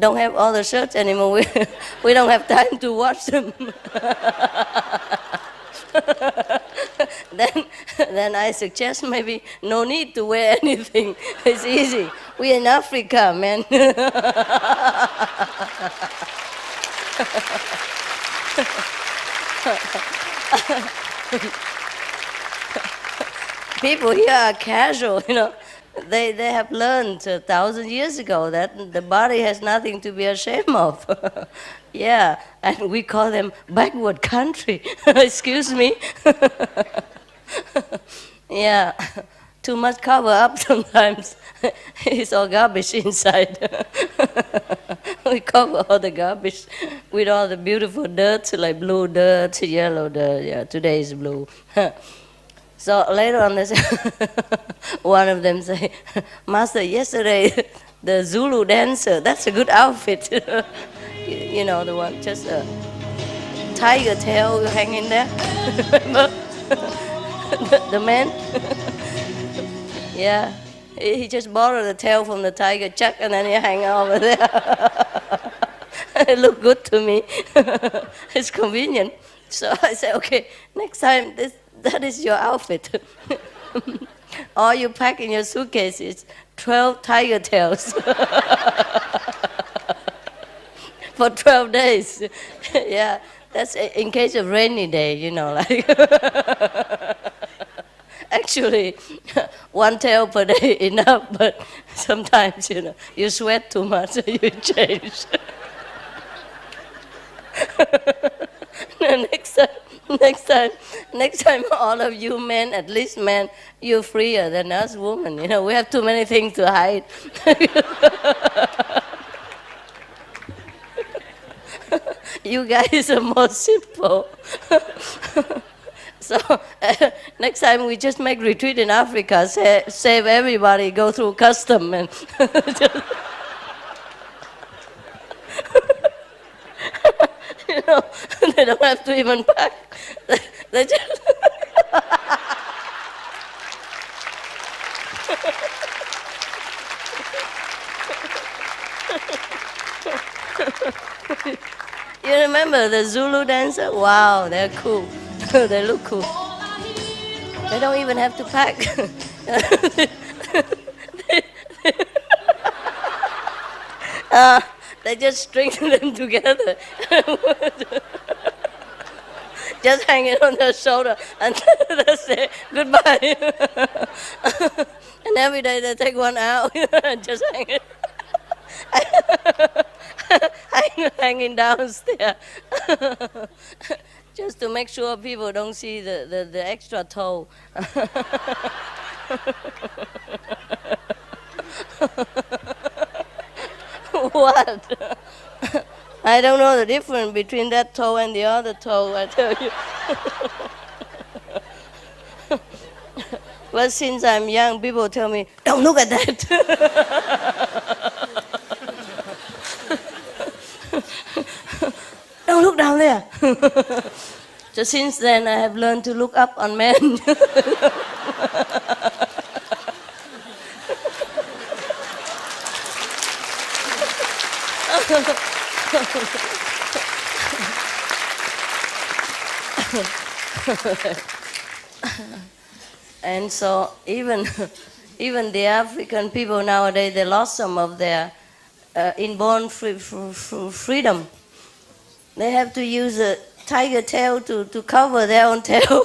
Speaker 1: don't have all the shirts anymore. We don't have time to wash them. Then I suggest maybe no need to wear anything. It's easy. We're in Africa, man. People here are casual, They have learned 1,000 years ago that the body has nothing to be ashamed of. Yeah, and we call them backward country. Excuse me. Yeah, too much cover up sometimes. It's all garbage inside. We cover all the garbage with all the beautiful dirt, like blue dirt, yellow dirt. Yeah, today is blue. So later on, one of them say, Master, yesterday the Zulu dancer, that's a good outfit. The one, just a tiger tail hanging there. Remember? the man? Yeah, he just borrowed the tail from the tiger Chuck and then he hang over there. It looked good to me. It's convenient. So I said, okay, next time that is your outfit. All you pack in your suitcase is 12 tiger tails. For 12 days. Yeah, that's in case of rainy day, like. Actually, 1 tail per day enough, but sometimes, you sweat too much, so you change. next time, all of you men, at least men, you're freer than us women. You know, we have too many things to hide. You guys are more simple. So next time we just make retreat in Africa, save everybody, go through custom and just, you know, they don't have to even pack. They just You remember the Zulu dancer? Wow, they're cool. They look cool. They don't even have to pack. They just string them together. Just hang it on their shoulder and they say goodbye. And every day they take one out and just hang it. Hanging downstairs. Just to make sure people don't see the extra toe. What? I don't know the difference between that toe and the other toe, I tell you. But since I'm young, people tell me, don't look at that. Don't look down there. So since then, I have learned to look up on men. And so even the African people nowadays, they lost some of their inborn freedom. They have to use a tiger tail to cover their own tail.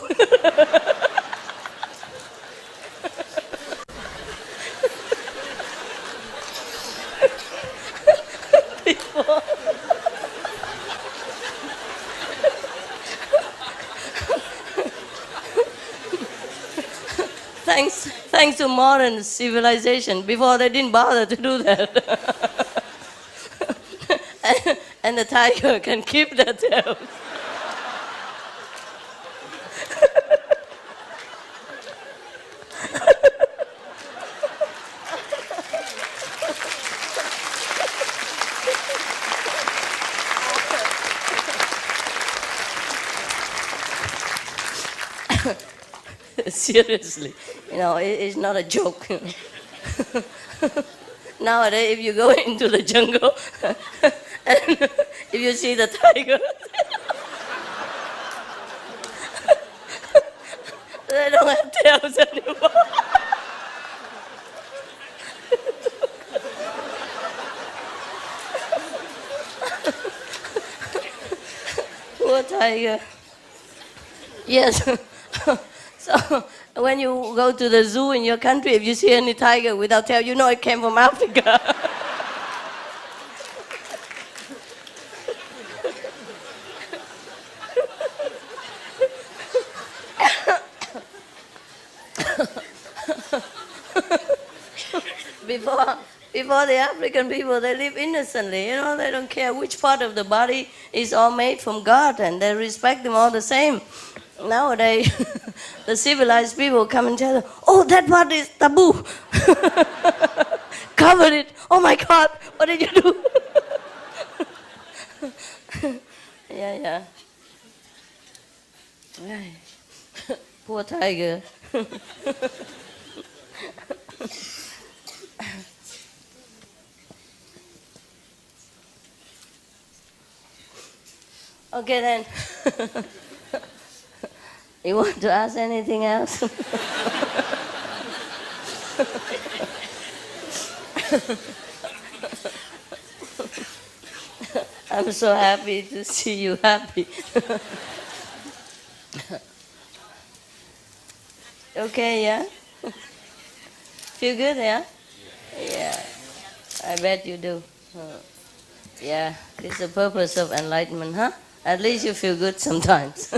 Speaker 1: Thanks to modern civilization. Before they didn't bother to do that. And the tiger can keep their tail. Seriously, you know, it's not a joke. Nowadays, if you go into the jungle and if you see the tiger, they don't have tails anymore. Poor tiger. Yes. So when you go to the zoo in your country, if you see any tiger without tail, you know it came from Africa. Before the African people, they live innocently. You know, they don't care which part of the body is all made from God, and they respect them all the same. Nowadays, the civilized people come and tell them, oh, that part is taboo. Cover it. Oh my God, what did you do? Yeah. Right. Poor tiger. Okay then. You want to ask anything else? I'm so happy to see you happy. Okay, yeah? Feel good, yeah? Yeah. I bet you do. Yeah, it's the purpose of enlightenment, huh? At least you feel good sometimes.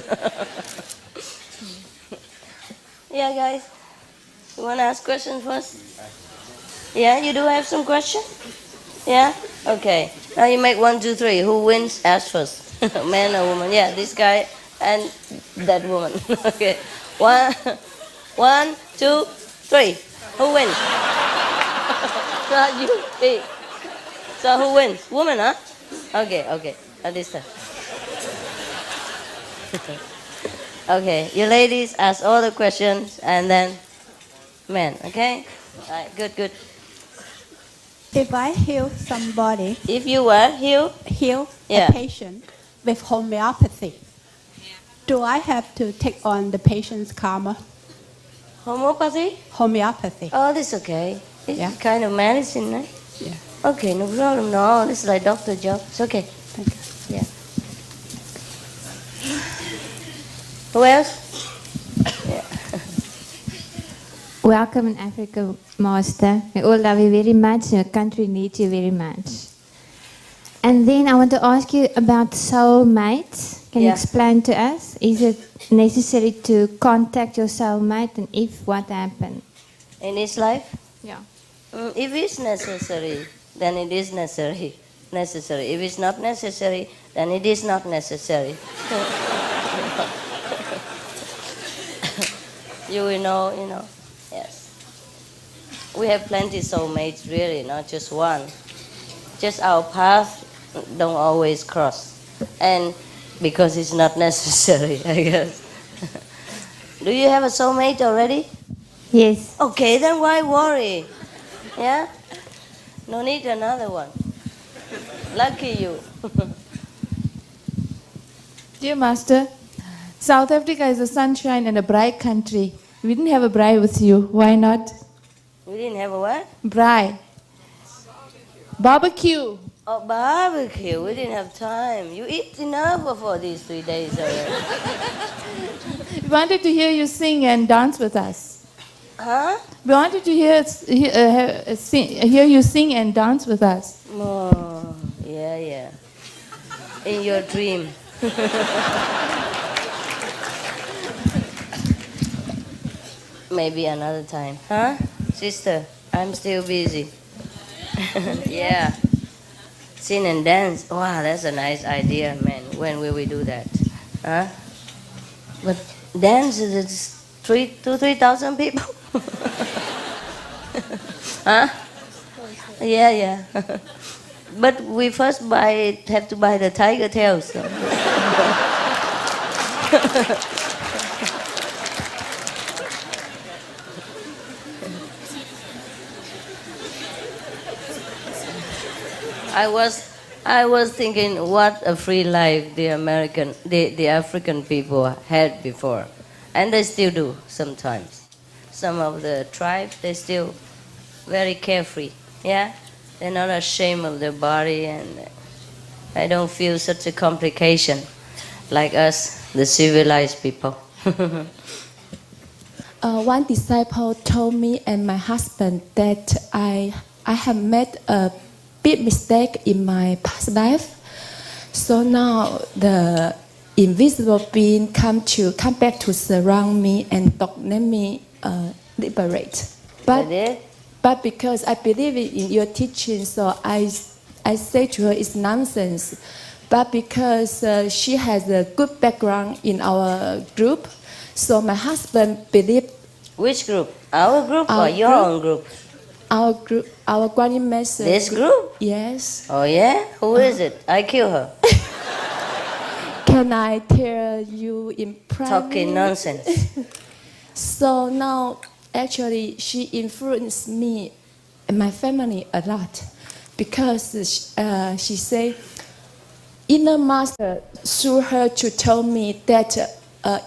Speaker 1: Yeah, guys. You want to ask questions first? Yeah, you do have some questions? Yeah? Okay. Now you make 1, 2, 3. Who wins? Ask first. Man or woman? Yeah, this guy and that woman. Okay. 1, 1, 2, 3. Who wins? Not you. Hey. So who wins? Woman, huh? Okay. At this time. Okay, you ladies ask all the questions and then men, okay? Alright, good.
Speaker 7: If I heal somebody,
Speaker 1: If you were heal,
Speaker 7: heal
Speaker 1: Yeah.
Speaker 7: a patient with homeopathy, do I have to take on the patient's karma?
Speaker 1: homeopathy,
Speaker 7: Homeopathy.
Speaker 1: oh, this okay. It's
Speaker 7: Yeah.
Speaker 1: kind of medicine, right?
Speaker 7: Yeah.
Speaker 1: Okay, no problem. No, this is like doctor job. It's okay.
Speaker 7: Thank you.
Speaker 1: Yeah. Who else?
Speaker 8: Welcome in Africa, Master. We all love you very much. Your country needs you very much. And then I want to ask you about soulmates. Can you
Speaker 1: Yeah.
Speaker 8: explain to us? Is it necessary to contact your soulmate, and if, what happened?
Speaker 1: In this life?
Speaker 8: Yeah.
Speaker 1: If it's necessary, then it is necessary. If it's not necessary, then it is not necessary. You will know, Yes. We have plenty soulmates, really, not just one. Just our path don't always cross. And because it's not necessary, I guess. Do you have a soulmate already?
Speaker 8: Yes.
Speaker 1: Okay, then why worry? Yeah? No need another one. Lucky you.
Speaker 9: Dear Master, South Africa is a sunshine and a bright country. We didn't have a bride with you. Why not?
Speaker 1: We didn't have a what?
Speaker 9: Bride. Barbecue.
Speaker 1: Oh, barbecue. We didn't have time. You eat enough for these 3 days already.
Speaker 9: We wanted to hear you sing and dance with us.
Speaker 1: Huh?
Speaker 9: We wanted to hear you sing and dance with us.
Speaker 1: Oh, yeah. In your dream. Maybe another time. Huh? Sister, I'm still busy. Yeah. Sing and dance. Wow, that's a nice idea, man. When will we do that? Huh? But dance is 3,000 people? Huh? Yeah. But we first have to buy the tiger tails. So. I was thinking what a free life the African people had before, and they still do sometimes. Some of the tribes, they still very carefree. Yeah, they're not ashamed of their body, and I don't feel such a complication like us, the civilized people.
Speaker 7: One disciple told me and my husband that I have made a big mistake in my past life. So now the invisible being come back to surround me and let me liberate. But because I believe in your teaching, so I say to her it's nonsense. But because she has a good background in our group, so my husband believed.
Speaker 1: Which group? Our group or your own group?
Speaker 7: Our group, our Guanyin Master.
Speaker 1: This group?
Speaker 7: Yes.
Speaker 1: Oh yeah? Who is it? I kill her.
Speaker 7: Can I tell you in private?
Speaker 1: Talking nonsense.
Speaker 7: So now, actually, she influenced me and my family a lot because she said, Inner Master through her to tell me that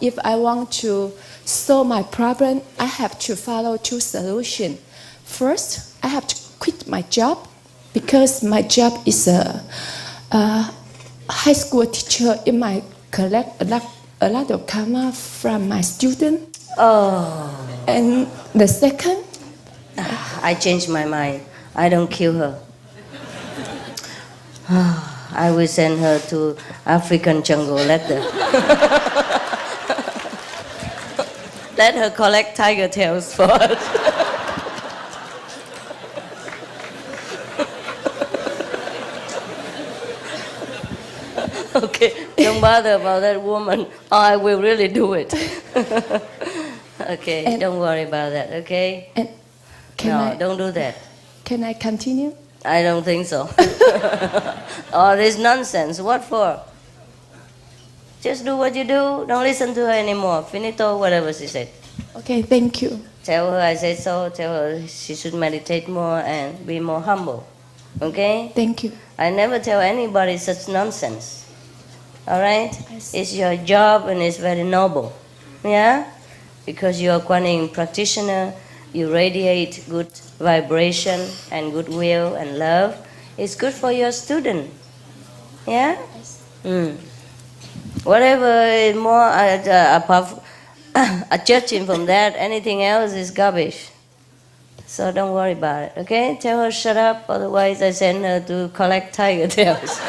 Speaker 7: if I want to solve my problem, I have to follow 2 solutions. First, I have to quit my job because my job is a high school teacher. It might collect a lot of karma from my student.
Speaker 1: Oh.
Speaker 7: And the second,
Speaker 1: I changed my mind. I don't kill her. I will send her to African jungle later. Let her collect tiger tails for us. Okay, don't bother about that woman. I will really do it. Okay,
Speaker 7: And-
Speaker 1: don't worry about that, okay?
Speaker 7: And can
Speaker 1: No,
Speaker 7: I
Speaker 1: don't do that.
Speaker 7: can I continue?
Speaker 1: I don't think so. All this nonsense, what for? Just do what you do, don't listen to her anymore. Finito, whatever she said.
Speaker 7: Okay, thank you.
Speaker 1: Tell her I said so, tell her she should meditate more and be more humble. Okay?
Speaker 7: Thank you.
Speaker 1: I never tell anybody such nonsense. Alright? It's your job and it's very noble. Yeah? Because you're a Kuan Yin practitioner, you radiate good vibration and goodwill and love. It's good for your student. Yeah? Whatever is more apart judging from that, anything else is garbage. So don't worry about it, okay? Tell her shut up, otherwise I send her to collect tiger tails.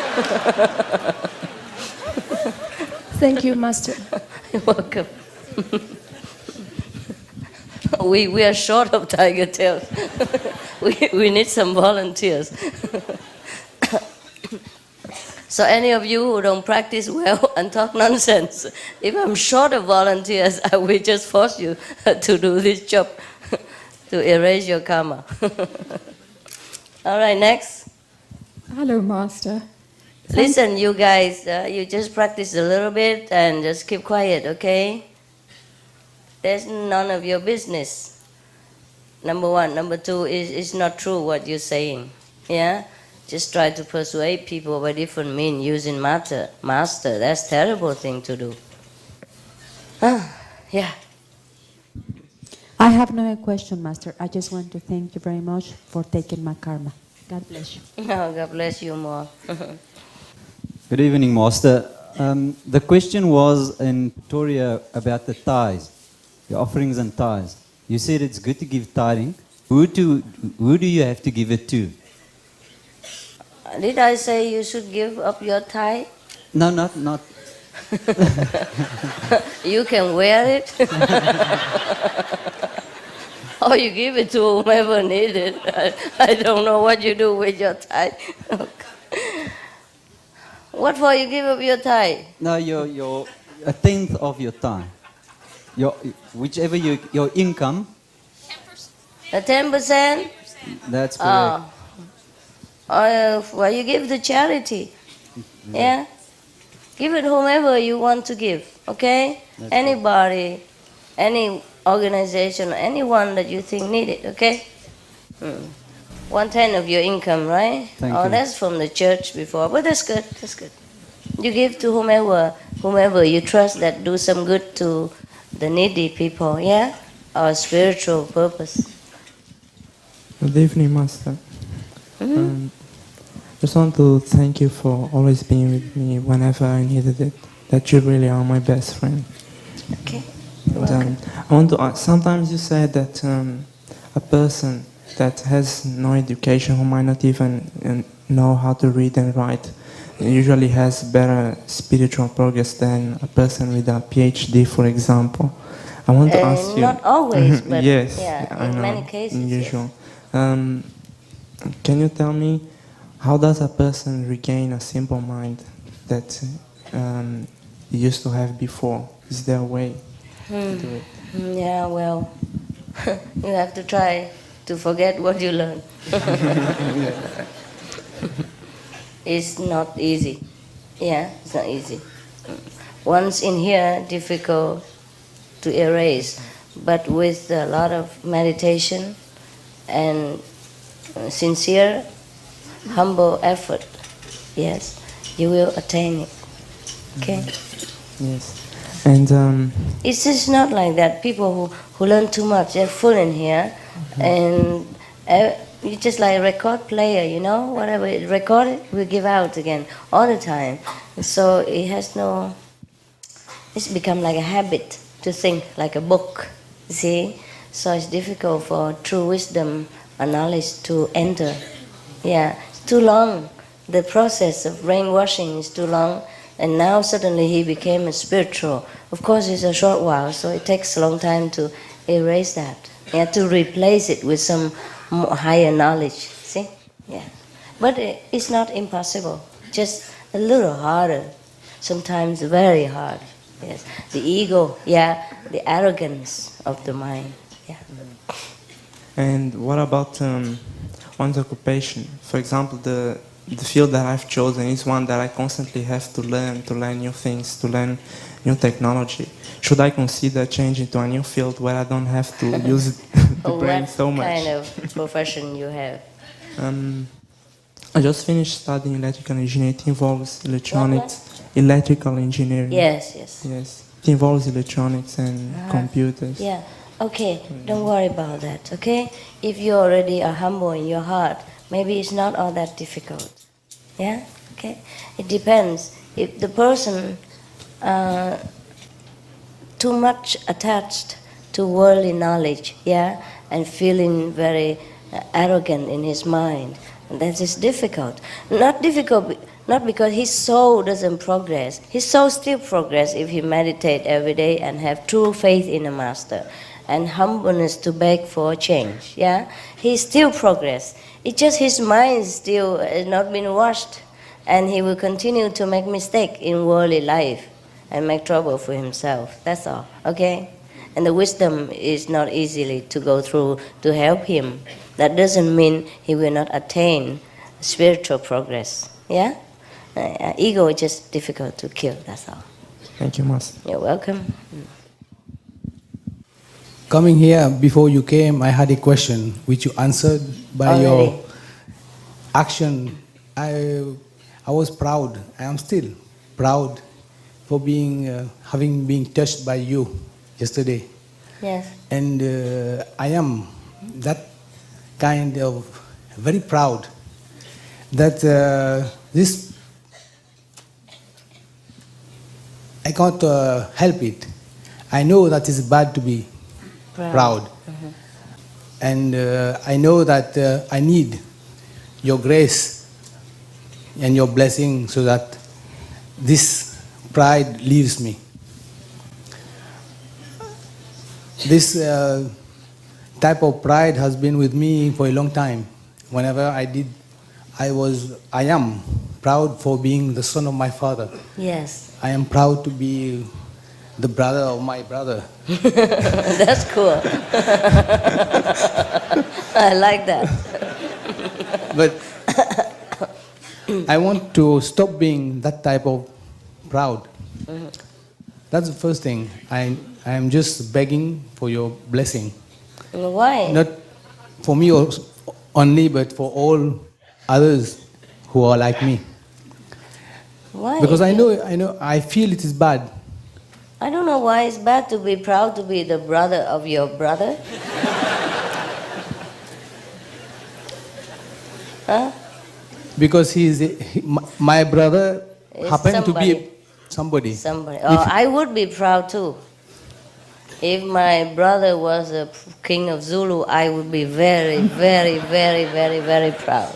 Speaker 7: Thank you, Master.
Speaker 1: You're welcome. We are short of tiger tails. we need some volunteers. So any of you who don't practice well and talk nonsense, if I'm short of volunteers, I will just force you to do this job, to erase your karma. All right, next.
Speaker 10: Hello, Master.
Speaker 1: Listen, you guys, you just practice a little bit and just keep quiet, okay? That's none of your business. Number one. Number two, it's not true what you're saying. Yeah? Just try to persuade people by different means using master. That's a terrible thing to do. Yeah.
Speaker 11: I have no question, Master. I just want to thank you very much for taking my karma. God bless you.
Speaker 1: Oh, God bless you more.
Speaker 12: Good evening, Master. The question was in Pretoria about the tithes, the offerings and tithes. You said it's good to give tithing. Who do you have to give it to?
Speaker 1: Did I say you should give up your tie?
Speaker 12: No, not.
Speaker 1: You can wear it. Or you give it to whomever needs it. I don't know what you do with your tie. What for you give up your tie?
Speaker 12: No, your a tenth of your time. Whichever your income.
Speaker 1: 10%?
Speaker 12: That's correct.
Speaker 1: Well, you give to charity. Yeah? Give it whomever you want to give, okay?
Speaker 12: That's
Speaker 1: Anybody, any organization, anyone that you think need it, okay? 1/10 of your income, right?
Speaker 12: Thank you.
Speaker 1: That's from the church before, but that's good, that's good. You give to whomever you trust that do some good to the needy people, yeah? Or spiritual purpose.
Speaker 10: Good evening, Master. Just want to thank you for always being with me whenever I needed it. That you really are my best friend.
Speaker 1: Okay.
Speaker 10: And, I want to ask, sometimes you said that a person that has no education, who might not even know how to read and write, usually has better spiritual progress than a person with a PhD, for example. I want to ask you.
Speaker 1: Not always, but
Speaker 10: yes,
Speaker 1: yeah,
Speaker 10: I
Speaker 1: in
Speaker 10: know,
Speaker 1: many cases.
Speaker 10: unusual. Can you tell me how does a person regain a simple mind that he used to have before? Is there a way to do it?
Speaker 1: Yeah, well, you have to try to forget what you learned. It's not easy. Yeah, it's not easy. Once in here, difficult to erase. But with a lot of meditation and sincere, humble effort, yes, you will attain it. Okay?
Speaker 10: Yes. And
Speaker 1: It's just not like that. People who learn too much, they're full in here, and you just like a record player, you know, whatever it record it, we give out again all the time. So it has no. It's become like a habit to think like a book. See, so it's difficult for true wisdom and knowledge to enter. Yeah, it's too long. The process of brainwashing is too long, And now suddenly he became a spiritual. Of course, it's a short while, so it takes a long time to erase that. You have to replace it with some more higher knowledge. See? Yeah. But it's not impossible. Just a little harder. Sometimes very hard. Yes. The ego, yeah, the arrogance of the mind. Yeah.
Speaker 10: And what about one's occupation? For example, the field that I've chosen is one that I constantly have to learn new things, to learn new technology. Should I consider changing to a new field where I don't have to use the brain so much?
Speaker 1: What kind of profession you have?
Speaker 10: I just finished studying electrical engineering. It involves electronics, electrical engineering.
Speaker 1: Yes, yes.
Speaker 10: Yes, it involves electronics and computers.
Speaker 1: Yeah. Okay, don't worry about that, okay? If you already are humble in your heart, maybe it's not all that difficult. Yeah? Okay? It depends. If the person too much attached to worldly knowledge, yeah, and feeling very arrogant in his mind, that is difficult. Not difficult, not because his soul doesn't progress. His soul still progress if he meditate every day and have true faith in the Master and humbleness to beg for change. Yeah, he still progress. It's just his mind still has not been washed, and he will continue to make mistake in worldly life and make trouble for himself. That's all. Okay. And the wisdom is not easily to go through to help him. That doesn't mean he will not attain spiritual progress. Yeah? Ego is just difficult to kill, that's all.
Speaker 10: Thank you, Master.
Speaker 1: You're welcome.
Speaker 13: Coming here, before you came, I had a question which you answered by your action. I was proud. I am still proud for having been touched by you yesterday.
Speaker 1: Yes.
Speaker 13: And I am that kind of very proud that this, I can't help it. I know that it's bad to be proud.
Speaker 1: Mm-hmm.
Speaker 13: And I know that I need your grace and your blessing so that this pride leaves me. This type of pride has been with me for a long time. Whenever I am proud for being the son of my father.
Speaker 1: Yes.
Speaker 13: I am proud to be the brother of my brother.
Speaker 1: That's cool. I like that.
Speaker 13: But I want to stop being that type of proud.
Speaker 1: Mm-hmm.
Speaker 13: That's the first thing. I am just begging for your blessing.
Speaker 1: Why?
Speaker 13: Not for me only, but for all others who are like me.
Speaker 1: Why?
Speaker 13: Because I feel it is bad.
Speaker 1: I don't know why it's bad to be proud to be the brother of your brother. Huh?
Speaker 13: Because my brother happened to be somebody.
Speaker 1: Oh, I would be proud too. If my brother was a king of Zulu, I would be very, very, very, very, very proud.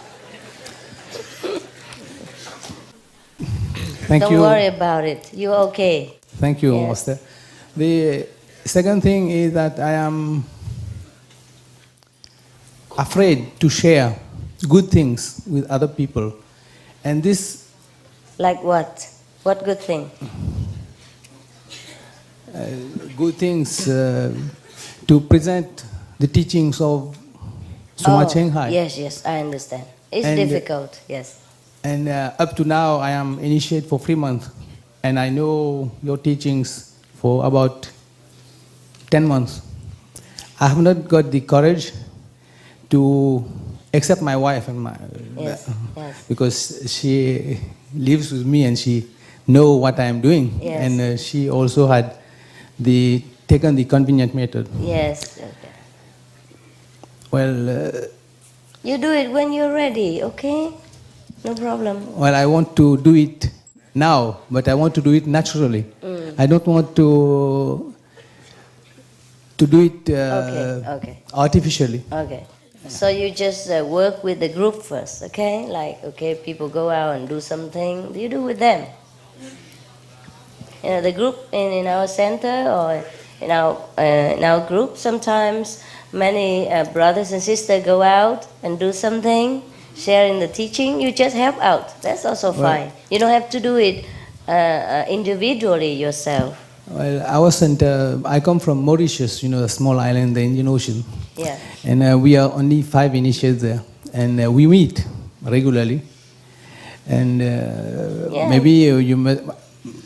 Speaker 1: Don't worry about it. You're okay.
Speaker 13: Thank you,
Speaker 1: Yes.
Speaker 13: Master. The second thing is that I am afraid to share good things with other people. And this...
Speaker 1: Like what? What good thing?
Speaker 13: Good things to present the teachings of Suma Cheng Hai.
Speaker 1: Yes, yes, I understand. It's
Speaker 13: And,
Speaker 1: difficult, yes.
Speaker 13: And up to now, I am initiate for 3 months. And I know your teachings for about 10 months. I have not got the courage to accept my wife and
Speaker 1: Yes, yes.
Speaker 13: because she lives with me and she know what I am doing.
Speaker 1: Yes.
Speaker 13: And she also had taken the convenient method.
Speaker 1: Yes, okay.
Speaker 13: Well,
Speaker 1: You do it when you're ready, okay? No problem.
Speaker 13: well, I want to do it now, but I want to do it naturally. I don't want to do it
Speaker 1: Okay.
Speaker 13: artificially.
Speaker 1: Okay. So you just work with the group first, okay? Like, okay, people go out and do something. You do with them. the group in our center or in our group, sometimes many brothers and sisters go out and do something, sharing the teaching. You just help out. That's also fine. You don't have to do it individually yourself.
Speaker 13: Well, I come from Mauritius, a small island in the Indian Ocean.
Speaker 1: Yeah.
Speaker 13: And we are only 5 initiates there. And we meet regularly. And maybe you must,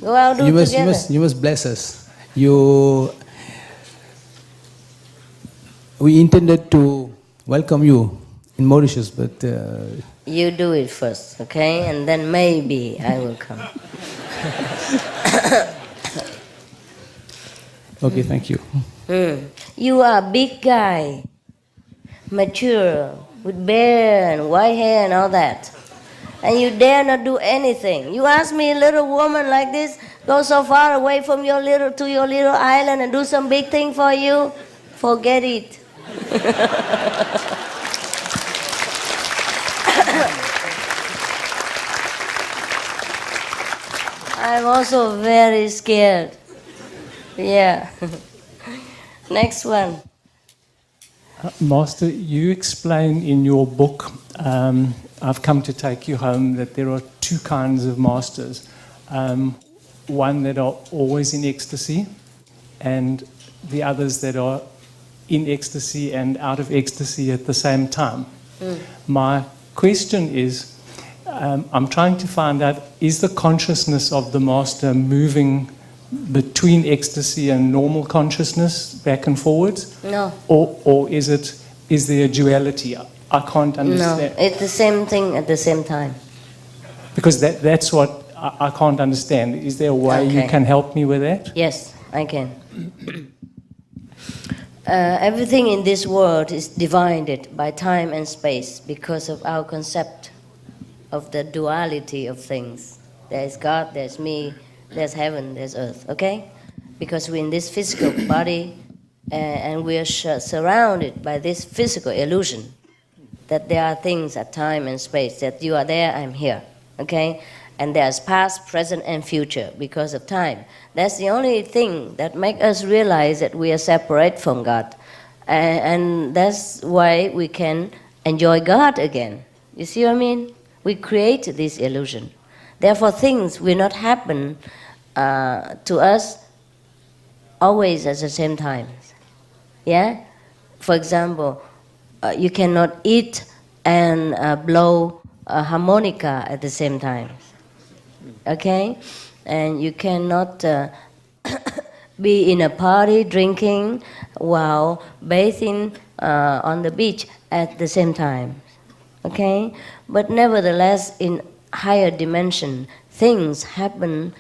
Speaker 1: go out, do together.
Speaker 13: You must bless us. We intended to welcome you in Mauritius, but...
Speaker 1: you do it first, okay? And then maybe I will come.
Speaker 13: Okay, thank you.
Speaker 1: You are a big guy, mature, with beard and white hair and all that. And you dare not do anything. You ask me, a little woman like this, go so far away from your little island and do some big thing for you? Forget it. I'm also very scared. Yeah. Next one.
Speaker 14: Master, you explain in your book, I've Come to Take You Home, that there are 2 kinds of masters. One that are always in ecstasy, and the others that are in ecstasy and out of ecstasy at the same time. My question is, I'm trying to find out, is the consciousness of the master moving between ecstasy and normal consciousness back and forwards?
Speaker 1: No.
Speaker 14: Or is there a duality? I can't understand.
Speaker 1: No, it's the same thing at the same time.
Speaker 14: Because that's what I can't understand. Is there a way you can help me with that?
Speaker 1: Yes, I can. Everything in this world is divided by time and space because of our concept of the duality of things. There is God, there's me, there's heaven, there's earth, okay? Because we're in this physical body and we are surrounded by this physical illusion that there are things at time and space, that you are there, I'm here, okay? And there's past, present, and future because of time. That's the only thing that makes us realize that we are separate from God. And that's why we can enjoy God again. You see what I mean? We create this illusion. Therefore, things will not happen to us always at the same time. Yeah? For example, you cannot eat and blow a harmonica at the same time. Okay? And you cannot be in a party drinking while bathing on the beach at the same time. Okay? But nevertheless, in higher dimension, things happen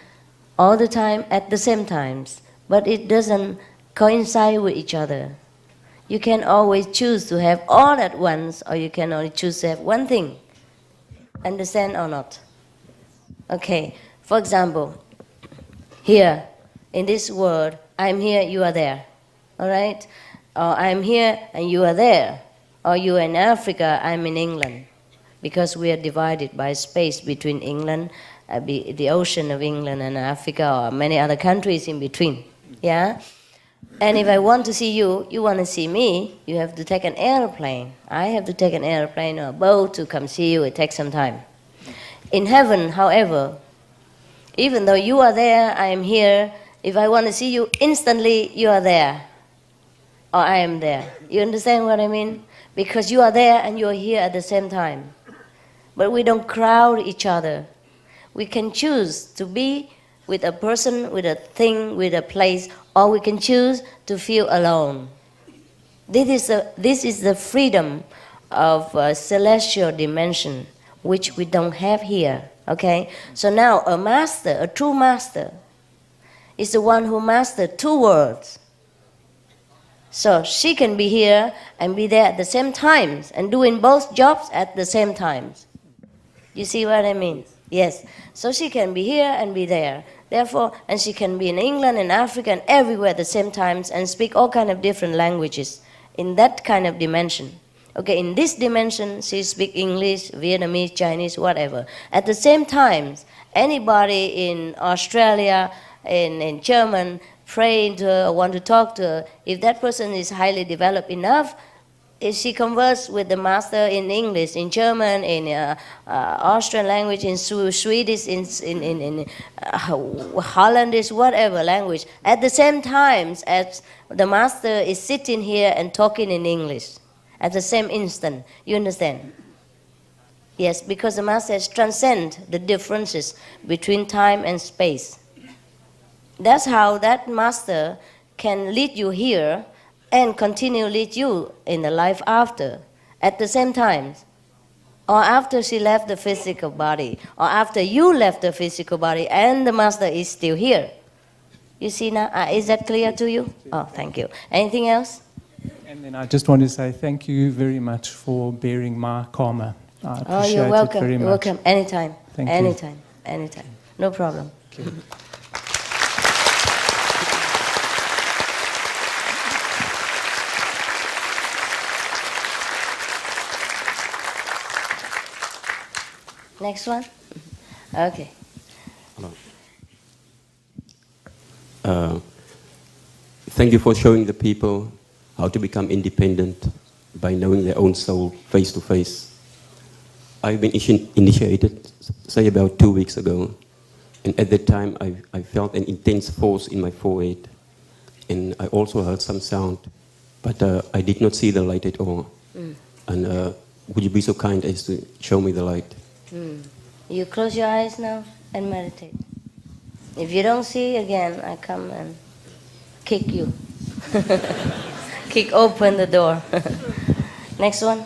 Speaker 1: all the time at the same times, but it doesn't coincide with each other. You can always choose to have all at once, or you can only choose to have one thing. Understand or not? Okay. For example, here, in this world, I'm here, you are there. All right? Or I'm here and you are there. Or you are in Africa, I'm in England. Because we are divided by space between England, the ocean of England and Africa, or many other countries in between. Yeah? And if I want to see you, you want to see me, you have to take an airplane. I have to take an airplane or a boat to come see you. It takes some time. In heaven, however, even though you are there, I am here, if I want to see you instantly, you are there. Or I am there. You understand what I mean? Because you are there and you are here at the same time. But we don't crowd each other. We can choose to be with a person, with a thing, with a place, or we can choose to feel alone. This is the freedom of a celestial dimension, which we don't have here. Okay? So now a master, a true master, is the one who mastered 2 worlds. So she can be here and be there at the same times and doing both jobs at the same times. You see what I mean? Yes. So she can be here and be there. Therefore, and she can be in England and Africa and everywhere at the same times and speak all kind of different languages in that kind of dimension. Okay, in this dimension, she speaks English, Vietnamese, Chinese, whatever. At the same time, anybody in Australia, in German, praying to her or want to talk to her, if that person is highly developed enough, if she converses with the master in English, in German, in Austrian language, in Swedish, in Hollandish, whatever language, at the same time as the master is sitting here and talking in English, at the same instant. You understand? Yes, because the master has transcended the differences between time and space. That's how that master can lead you here and continue lead you in the life after, at the same time. Or after she left the physical body, or after you left the physical body and the master is still here. You see now, is that clear to you? Oh, thank you. Anything else?
Speaker 14: And then I just want to say thank you very much for bearing my karma. I appreciate
Speaker 1: You're welcome.
Speaker 14: it very
Speaker 1: You're
Speaker 14: much.
Speaker 1: welcome. Anytime.
Speaker 14: Thank you.
Speaker 1: Anytime. Anytime. No problem.
Speaker 14: Okay.
Speaker 1: Next one? Okay.
Speaker 15: Thank you for showing the people how to become independent by knowing their own soul face to face. I've been initiated, say, about 2 weeks ago, and at that time I felt an intense force in my forehead, and I also heard some sound, but I did not see the light at all. And would you be so kind as to show me the light?
Speaker 1: You close your eyes now and meditate. If you don't see again, I come and kick you. Kick open the door. Next one.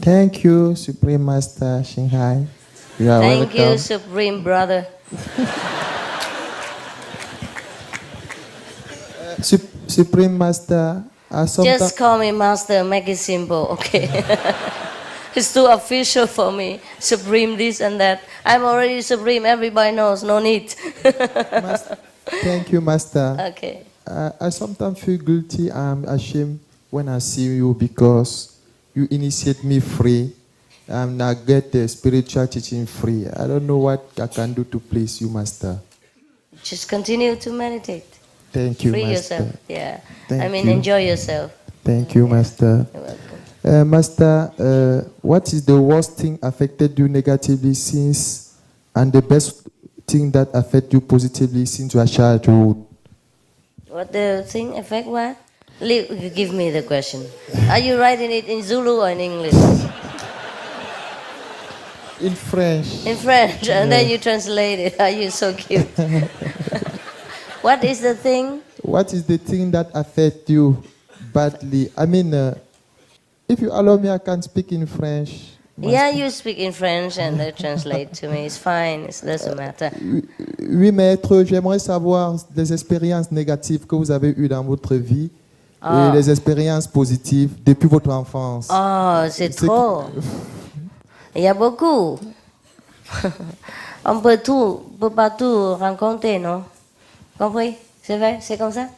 Speaker 16: Thank you, Supreme Master Shanghai. You are
Speaker 1: Thank
Speaker 16: welcome.
Speaker 1: you, Supreme Brother.
Speaker 16: Supreme Master,
Speaker 1: Just call me Master, make it simple, okay? It's too official for me. Supreme this and that. I'm already Supreme, everybody knows, no need.
Speaker 16: Thank you, Master.
Speaker 1: Okay.
Speaker 16: I sometimes feel guilty. I'm ashamed when I see you because you initiate me free. And I get the spiritual teaching free. I don't know what I can do to please you, Master.
Speaker 1: Just continue to meditate.
Speaker 16: Thank you,
Speaker 1: Free
Speaker 16: Master.
Speaker 1: yourself, yeah.
Speaker 16: Thank you.
Speaker 1: Enjoy yourself.
Speaker 16: Thank you, Master.
Speaker 1: You're welcome.
Speaker 16: Master, what is the worst thing affected you negatively since, and the best thing that affected you positively since your childhood?
Speaker 1: What the thing affect what? Give me the question. Are you writing it in Zulu or in English?
Speaker 16: In French.
Speaker 1: In French, and then you translate it. Are you so cute? What is the thing?
Speaker 16: What is the thing that affected you badly? I mean, if you allow me, I can speak in French.
Speaker 1: Yeah, you speak in French and they translate to me. It's fine. It doesn't matter.
Speaker 16: Oui, maître, j'aimerais savoir des expériences négatives que vous avez eues dans votre vie et les expériences positives depuis votre enfance.
Speaker 1: Oh, c'est trop. Il y a beaucoup. On peut pas tout rencontrer, non? Compris? C'est vrai? C'est comme ça?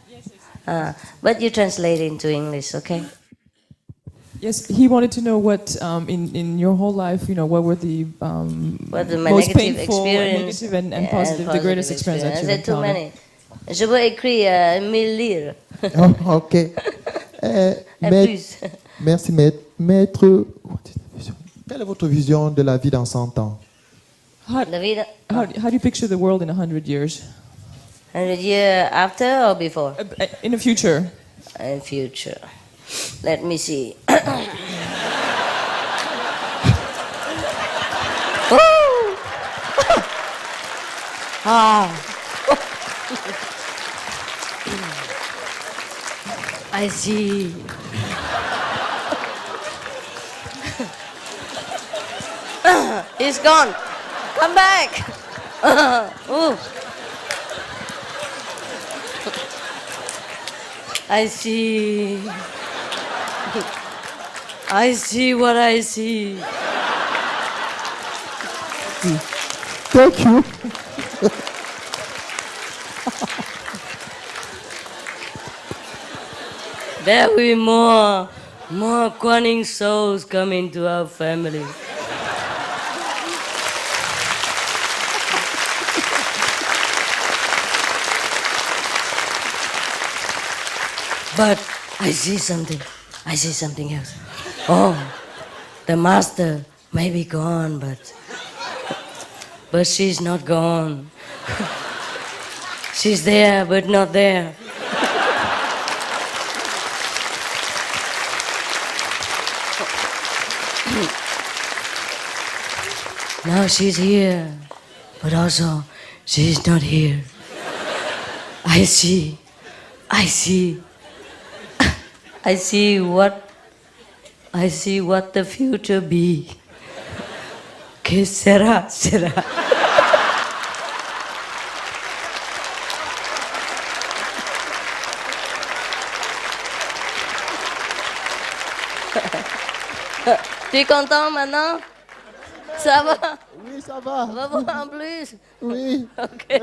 Speaker 1: But you translate into English, okay?
Speaker 17: Yes, he wanted to know what in your whole life, what were the
Speaker 1: What the
Speaker 17: most
Speaker 1: negative
Speaker 17: painful
Speaker 1: experience
Speaker 17: and negative and positive, the greatest experience that you
Speaker 1: There's too
Speaker 17: encountered.
Speaker 1: many. Je peux écrire 1000 livres.
Speaker 16: Oh, ok.
Speaker 1: Plus.
Speaker 16: Merci, maître. Quelle est votre vision de la vie dans 100 ans?
Speaker 17: How do you picture the world in 100 years?
Speaker 1: 100 years after or before?
Speaker 17: In the future.
Speaker 1: In future. Let me see. I see. He's gone. Come back. Ooh. I see. I see what I see.
Speaker 16: Thank you.
Speaker 1: There will be more Kuan Yin souls coming to our family. But I see something. I see something else. Oh, the master may be gone, but she's not gone. She's there, but not there. Now she's here, but also she's not here. I see what the future be. Que sera, sera. Tu es content maintenant? Ça va?
Speaker 16: Oui, ça va.
Speaker 1: On va voir en plus.
Speaker 16: Oui.
Speaker 1: Ok.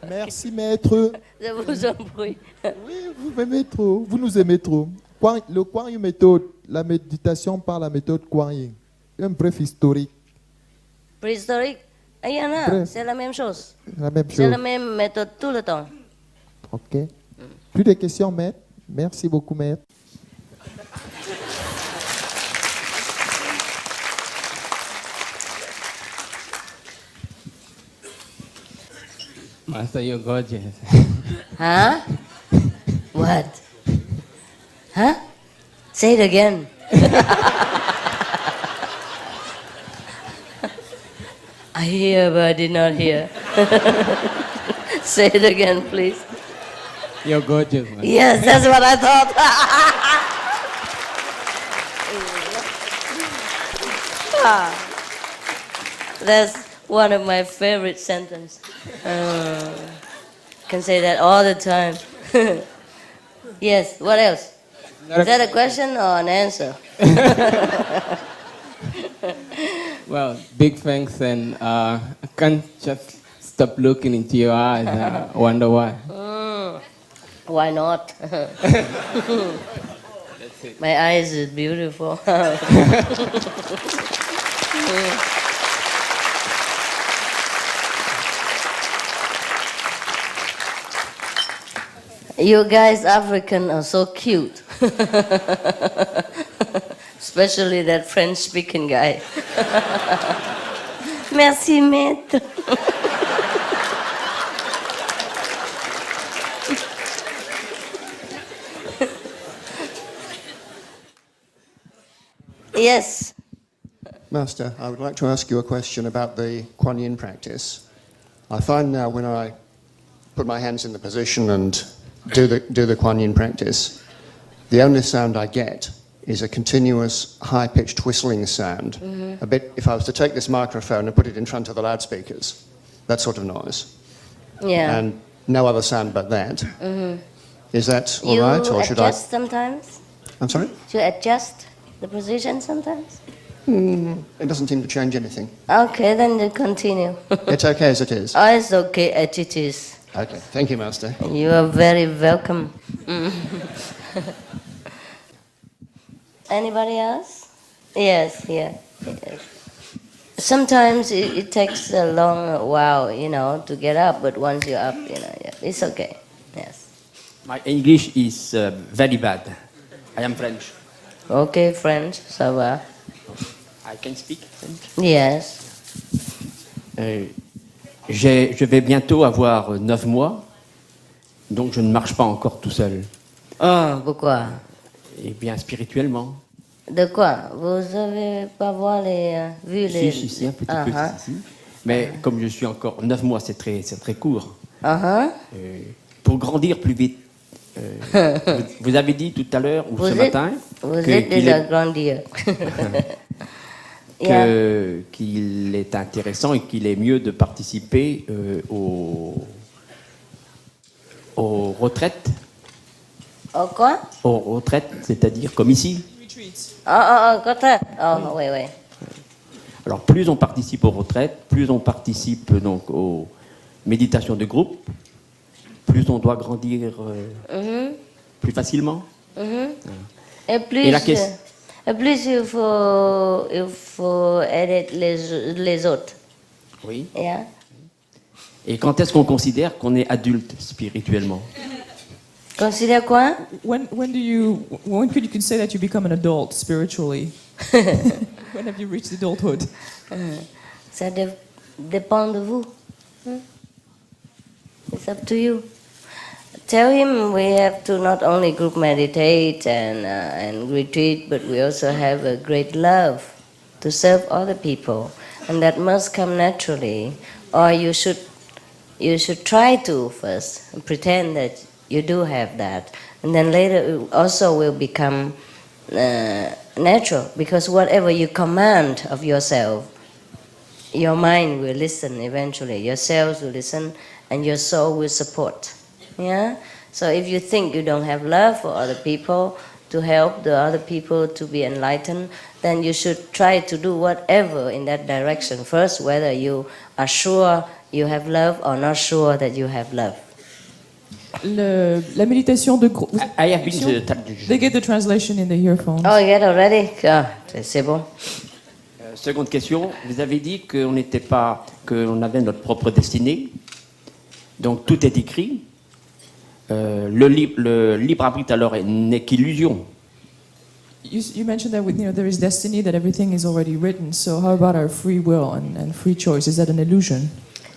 Speaker 16: Merci, maître.
Speaker 1: Je vous en prie.
Speaker 16: Oui, vous m'aimez trop. Vous nous aimez trop. Le Kuan Yin méthode, la méditation par la méthode Kuan Yin. Un bref historique.
Speaker 1: Préhistorique? Il y en a,
Speaker 16: Bref.
Speaker 1: c'est la même chose.
Speaker 16: La même
Speaker 1: C'est
Speaker 16: chose.
Speaker 1: la même méthode tout le temps.
Speaker 16: Ok. Plus de questions, maître. Merci beaucoup, maître.
Speaker 18: Master, you're gorgeous.
Speaker 1: Huh? What? Huh? Say it again. I hear, but I did not hear. Say it again, please.
Speaker 18: You're gorgeous, man.
Speaker 1: Yes, that's what I thought. That's one of my favorite sentences. Can say that all the time. Yes, what else? Is that a question or an answer?
Speaker 18: Well, big thanks, and I can't just stop looking into your eyes. I wonder why.
Speaker 1: Why not? My eyes is beautiful. You guys, African, are so cute. Especially that French-speaking guy. Merci, maître. Yes.
Speaker 19: Master, I would like to ask you a question about the Kuan Yin practice. I find now when I put my hands in the position and do the Kuan Yin practice, the only sound I get is a continuous high-pitched whistling sound.
Speaker 1: Mhm.
Speaker 19: A bit, if I was to take this microphone and put it in front of the loudspeakers, that sort of noise.
Speaker 1: Yeah.
Speaker 19: And no other sound but that.
Speaker 1: Mhm.
Speaker 19: Is that all
Speaker 1: You
Speaker 19: right, or should I?
Speaker 1: adjust sometimes?
Speaker 19: I'm sorry?
Speaker 1: You adjust the position sometimes?
Speaker 19: It doesn't seem to change anything.
Speaker 1: Okay, then you continue.
Speaker 19: It's okay as it is.
Speaker 1: Oh, it's okay as it is.
Speaker 19: Okay, thank you, Master.
Speaker 1: You are very welcome. Anybody else? Yes, yeah. Yes. Sometimes it takes a long while, to get up, but once you're up, yeah, it's okay. Yes.
Speaker 20: My English is very bad. I am French.
Speaker 1: Okay, French, ça va.
Speaker 20: I can speak French.
Speaker 1: Yes.
Speaker 20: Je vais bientôt avoir 9 mois, donc je ne marche pas encore tout seul.
Speaker 1: Ah, pourquoi?
Speaker 20: Eh bien, spirituellement.
Speaker 1: De quoi? Vous avez pas vu les...
Speaker 20: Si, un petit peu,
Speaker 1: Uh-huh.
Speaker 20: si. Mais comme je suis encore 9 mois, c'est très court.
Speaker 1: Uh-huh.
Speaker 20: Pour grandir plus vite, vous avez dit tout à l'heure, ou ce matin,
Speaker 1: Vous êtes déjà grandir.
Speaker 20: qu'il est intéressant et qu'il est mieux de participer aux retraites.
Speaker 1: Oh, quoi?
Speaker 20: Aux retraites, c'est-à-dire comme ici.
Speaker 1: Retraite. Oh, oui.
Speaker 20: Alors plus on participe aux retraites, plus on participe donc aux méditations de groupe, plus on doit grandir plus facilement.
Speaker 1: Et plus,
Speaker 20: Et la question-
Speaker 1: et plus il faut aider les autres.
Speaker 20: Oui.
Speaker 1: Yeah.
Speaker 20: Et quand est-ce qu'on considère qu'on est adulte spirituellement?
Speaker 1: Consider quoi?
Speaker 17: When could you say that you become an adult spiritually? When have you reached adulthood?
Speaker 1: Ça dépend de vous. It's up to you. Tell him we have to not only group meditate and retreat, but we also have a great love to serve other people, and that must come naturally. Or you should try to first pretend that you do have that, and then later it also will become natural, because whatever you command of yourself, your mind will listen eventually, your cells will listen, and your soul will support. Yeah? So if you think you don't have love for other people, to help the other people to be enlightened, then you should try to do whatever in that direction first, whether you are sure you have love or not sure that you have love.
Speaker 17: La méditation de groupe. They get the translation in the earphones.
Speaker 1: Oh, you get already? Ah, c'est bon.
Speaker 20: Seconde question, vous avez dit qu'on n'était pas, qu'on avait notre propre destinée. Donc tout est écrit. Le libre arbitre alors n'est qu'illusion.
Speaker 17: You mentioned that there is destiny, that everything is already written. So how about our free will and free choice? Is that an illusion?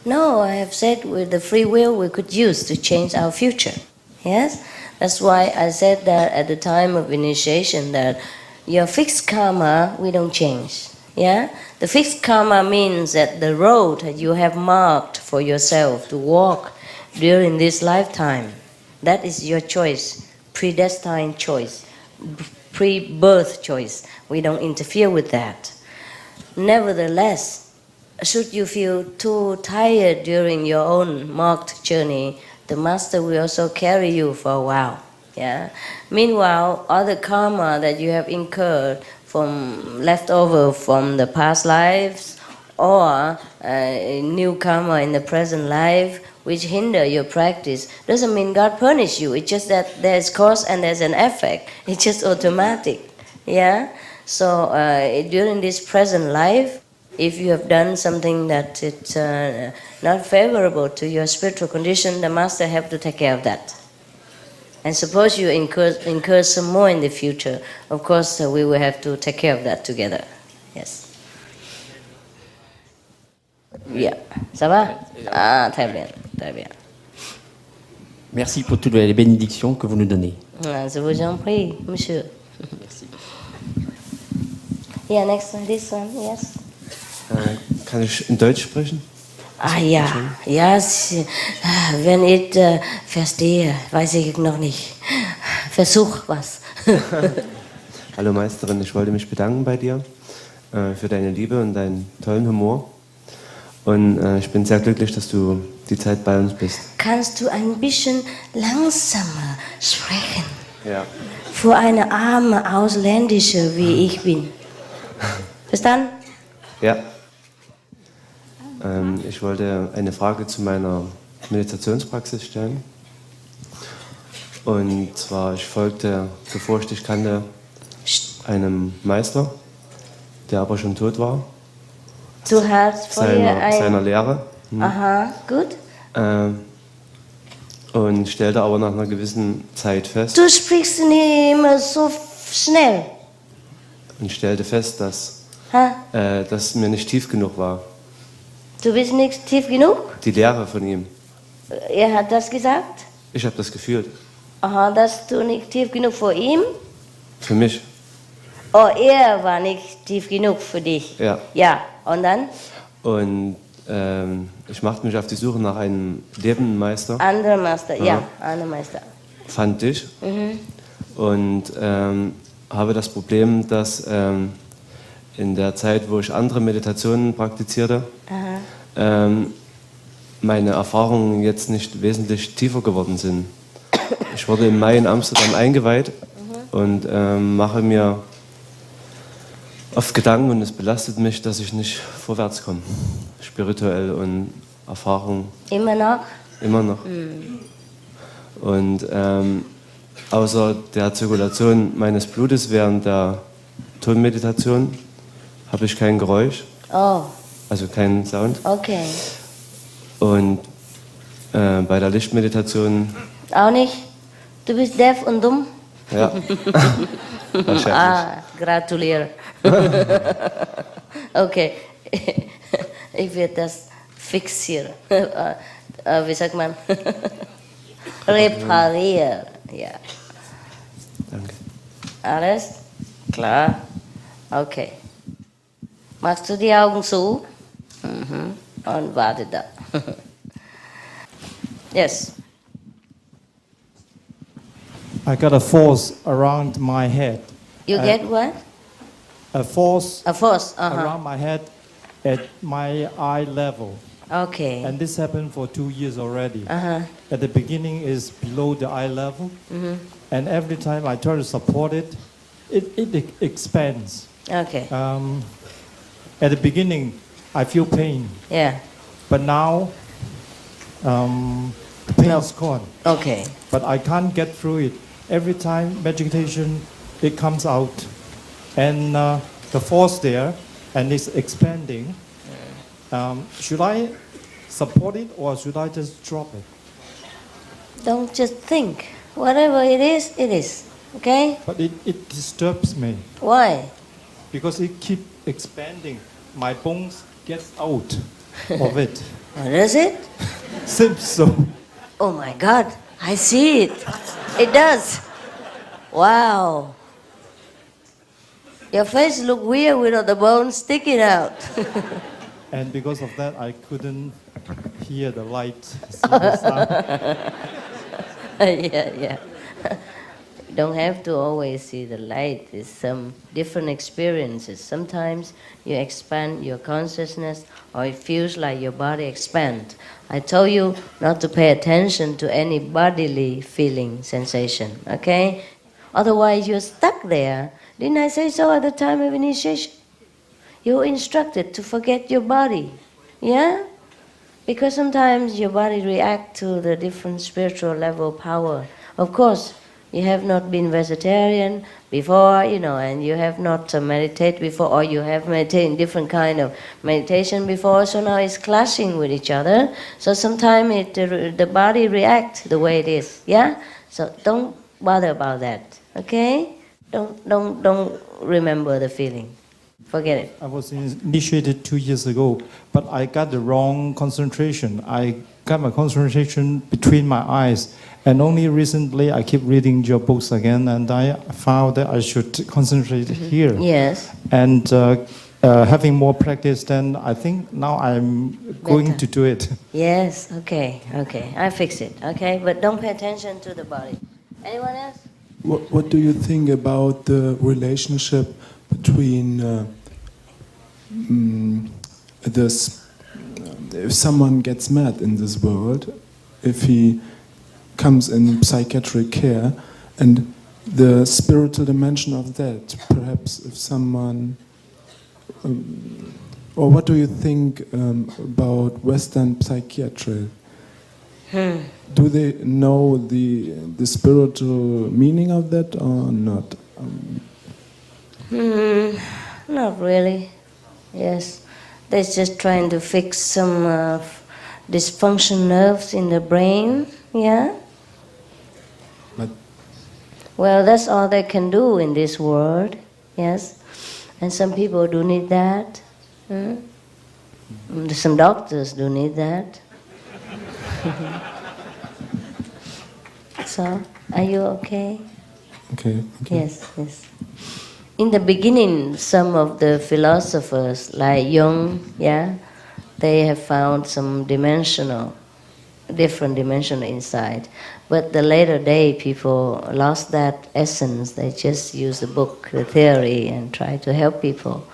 Speaker 1: No, I have said with the free will we could use to change our future. Yes? That's why I said that at the time of initiation, that your fixed karma, we don't change. Yeah? The fixed karma means that the road that you have marked for yourself to walk during this lifetime, that is your choice, predestined choice, pre-birth choice. We don't interfere with that. Nevertheless, should you feel too tired during your own marked journey, the master will also carry you for a while. Yeah. Meanwhile, other karma that you have incurred from leftover from the past lives, or new karma in the present life, which hinder your practice, doesn't mean God punish you. It's just that there's cause and there's an effect. It's just automatic. Yeah. So during this present life, if you have done something that it's not favorable to your spiritual condition, the master have to take care of that. And suppose you incur some more in the future, of course we will have to take care of that together. Yes. Yeah. Ça va? Ah, très bien, très bien.
Speaker 20: Merci pour toutes les bénédictions que vous nous donnez.
Speaker 1: Ah, je vous en prie, monsieur.
Speaker 20: Merci.
Speaker 1: Yeah, next one, this one, yes.
Speaker 21: Kann ich in Deutsch sprechen?
Speaker 1: Ah ja, ja, wenn ich verstehe, weiß ich noch nicht. Versuch was.
Speaker 21: Hallo Meisterin, ich wollte mich bedanken bei dir für deine Liebe und deinen tollen Humor. Und ich bin sehr glücklich, dass du die Zeit bei uns bist.
Speaker 1: Kannst du ein bisschen langsamer sprechen?
Speaker 21: Ja.
Speaker 1: Für eine arme Ausländische wie ich bin. Verstanden?
Speaker 21: Ja. Ich wollte eine Frage zu meiner Meditationspraxis stellen. Und zwar, ich folgte, bevor ich dich kannte, einem Meister, der aber schon tot war.
Speaker 1: Du hast vorher
Speaker 21: seiner Lehre.
Speaker 1: Aha, gut.
Speaker 21: Und stellte aber nach einer gewissen Zeit fest.
Speaker 1: Du sprichst nicht immer so schnell.
Speaker 21: Und stellte fest, dass das mir nicht tief genug war.
Speaker 1: Du bist nicht tief genug?
Speaker 21: Die Lehre von ihm.
Speaker 1: Er hat das gesagt?
Speaker 21: Ich habe das gefühlt.
Speaker 1: Aha, dass du nicht tief genug für ihn?
Speaker 21: Für mich.
Speaker 1: Oh, er war nicht tief genug für dich?
Speaker 21: Ja.
Speaker 1: Ja, und dann?
Speaker 21: Und ich machte mich auf die Suche nach einem lebenden Meister.
Speaker 1: Anderer Meister, ja, anderer Meister.
Speaker 21: Fand dich.
Speaker 1: Mhm.
Speaker 21: Und habe das Problem, dass in der Zeit, wo ich andere Meditationen praktizierte, meine Erfahrungen jetzt nicht wesentlich tiefer geworden sind. Ich wurde im Mai in Amsterdam eingeweiht und mache mir oft Gedanken und es belastet mich, dass ich nicht vorwärts komme, spirituell und Erfahrung.
Speaker 1: Immer noch?
Speaker 21: Immer noch.
Speaker 1: Mhm.
Speaker 21: Und außer der Zirkulation meines Blutes während der Tonmeditation habe ich kein Geräusch,
Speaker 1: Oh,
Speaker 21: also keinen Sound.
Speaker 1: okay.
Speaker 21: Und Bei der Lichtmeditation,
Speaker 1: Auch nicht? Du bist deaf und dumm?
Speaker 21: ja. Wahrscheinlich.
Speaker 1: Ah, gratuliere. Okay. Ich werde das fixieren. Wie sagt man? Reparieren. Ja.
Speaker 21: Danke.
Speaker 1: Alles? Klar? Okay. Machst du die Augen zu? Mhm. Und warte da. Yes.
Speaker 3: I got a force around my head.
Speaker 1: You get what?
Speaker 3: A force
Speaker 1: A force.
Speaker 3: around my head at my eye level.
Speaker 1: Okay.
Speaker 3: And this happened for 2 years already.
Speaker 1: Uh-huh.
Speaker 3: At the beginning is below the eye level.
Speaker 1: Mhm.
Speaker 3: And every time I try to support it, it expands.
Speaker 1: Okay.
Speaker 3: At the beginning, I feel pain.
Speaker 1: Yeah.
Speaker 3: But now, the pain is gone.
Speaker 1: Okay.
Speaker 3: But I can't get through it. Every time meditation, it comes out. And the force there, and it's expanding. Should I support it or should I just drop it?
Speaker 1: Don't just think. Whatever it is, it is. Okay?
Speaker 3: But it disturbs me
Speaker 1: Why?
Speaker 3: because it keeps expanding. My bones get out of it.
Speaker 1: What is it?
Speaker 3: Seems so.
Speaker 1: Oh my God, I see it. It does. Wow. Your face look weird with all the bones sticking out.
Speaker 3: And because of that, I couldn't hear the light, see the sound.
Speaker 1: Yeah. You don't have to always see the light. It's some different experiences. Sometimes you expand your consciousness or it feels like your body expands. I told you not to pay attention to any bodily feeling, sensation, okay? Otherwise you're stuck there. Didn't I say so at the time of initiation? You're instructed to forget your body, yeah? Because sometimes your body reacts to the different spiritual level power. Of course, you have not been vegetarian before, and you have not meditated before, or you have meditated different kind of meditation before, so now it's clashing with each other. So sometimes the body reacts the way it is, yeah? So don't bother about that, okay? Don't remember the feeling. Forget it.
Speaker 3: I was initiated 2 years ago, but I got the wrong concentration. I got my concentration between my eyes. And only recently I keep reading your books again, and I found that I should concentrate here.
Speaker 1: Yes.
Speaker 3: And having more practice, then I think now I'm going to do it.
Speaker 1: Yes, okay. I fix it, okay? But don't pay attention to the body. Anyone else?
Speaker 22: What do you think about the relationship between if someone gets mad in this world, if he comes in psychiatric care, and the spiritual dimension of that, perhaps if someone, or what do you think about Western psychiatry? Do they know the spiritual meaning of that or not?
Speaker 1: Not really. Yes. They're just trying to fix some dysfunction nerves in the brain, yeah? Well, that's all they can do in this world, yes? And some people do need that. Some doctors do need that. So, are you okay?
Speaker 22: Okay.
Speaker 1: Yes. In the beginning, some of the philosophers, like Jung, they have found some different dimensional insight. But the later day, people lost that essence. They just use the book, the theory, and try to help people.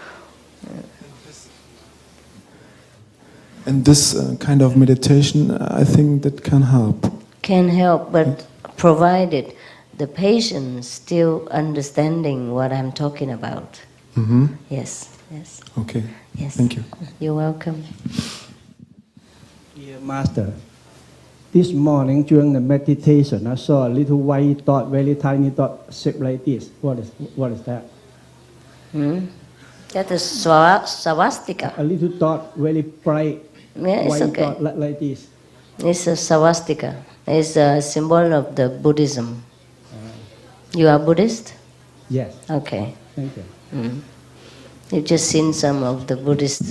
Speaker 22: And this kind of meditation, I think that can help.
Speaker 1: Can help, but provided the patient still understanding what I'm talking about.
Speaker 22: Mm-hmm.
Speaker 1: Yes.
Speaker 22: Okay.
Speaker 1: Yes.
Speaker 22: Thank you.
Speaker 1: You're welcome.
Speaker 23: Dear Master, this morning during the meditation, I saw a little white dot, very tiny dot, shaped like this. What is that?
Speaker 1: That is swastika.
Speaker 23: A little dot, very bright,
Speaker 1: Yeah, it's
Speaker 23: white
Speaker 1: okay.
Speaker 23: dot like this.
Speaker 1: It's a swastika. It's a symbol of the Buddhism. You are Buddhist?
Speaker 23: Yes.
Speaker 1: Okay.
Speaker 23: Thank you.
Speaker 1: You've just seen some of the Buddhist,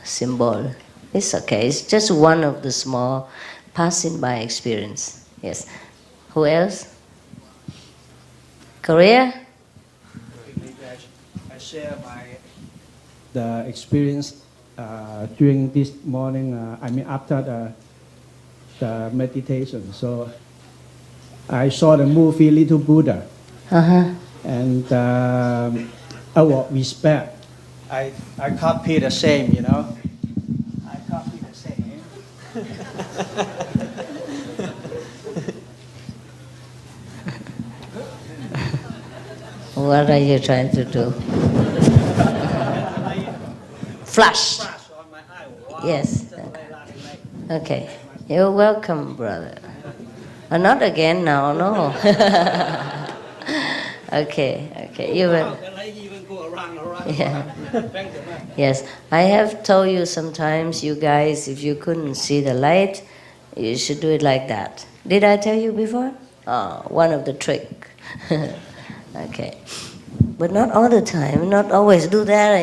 Speaker 1: symbol. It's okay. It's just one of the small passing by experience. Yes. Who else? Korea?
Speaker 23: I share the experience during this morning. After the meditation. So I saw the movie Little Buddha. And out of respect, I copy the same, I copy the same.
Speaker 1: What are you trying to do? Flash. Yes. Okay. You're welcome, brother. Not again now, no. Okay. You will. Yeah. Yes. I have told you sometimes, you guys, if you couldn't see the light, you should do it like that. Did I tell you before? One of the trick. Okay. But not all the time, not always do that.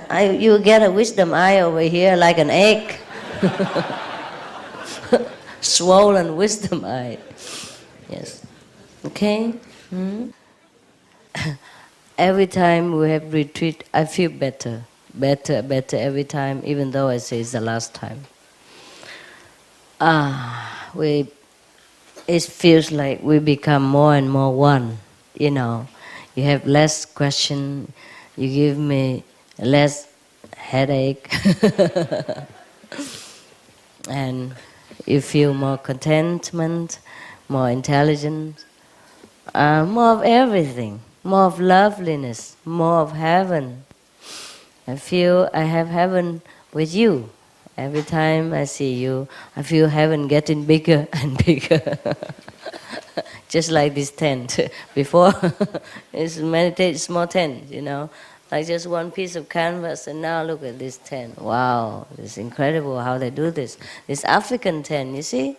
Speaker 1: And you get a wisdom eye over here like an egg. Swollen wisdom eye. Yes. Okay? Every time we have retreat, I feel better every time, even though I say it's the last time. It feels like we become more and more one, You have less question, you give me less headache, and you feel more contentment, more intelligence, more of everything, more of loveliness, more of heaven. I feel I have heaven with you. Every time I see you, I feel heaven getting bigger and bigger. Just like this tent. Before, it's small tent, like just one piece of canvas, and now look at this tent. Wow, it's incredible how they do this. This African tent, you see?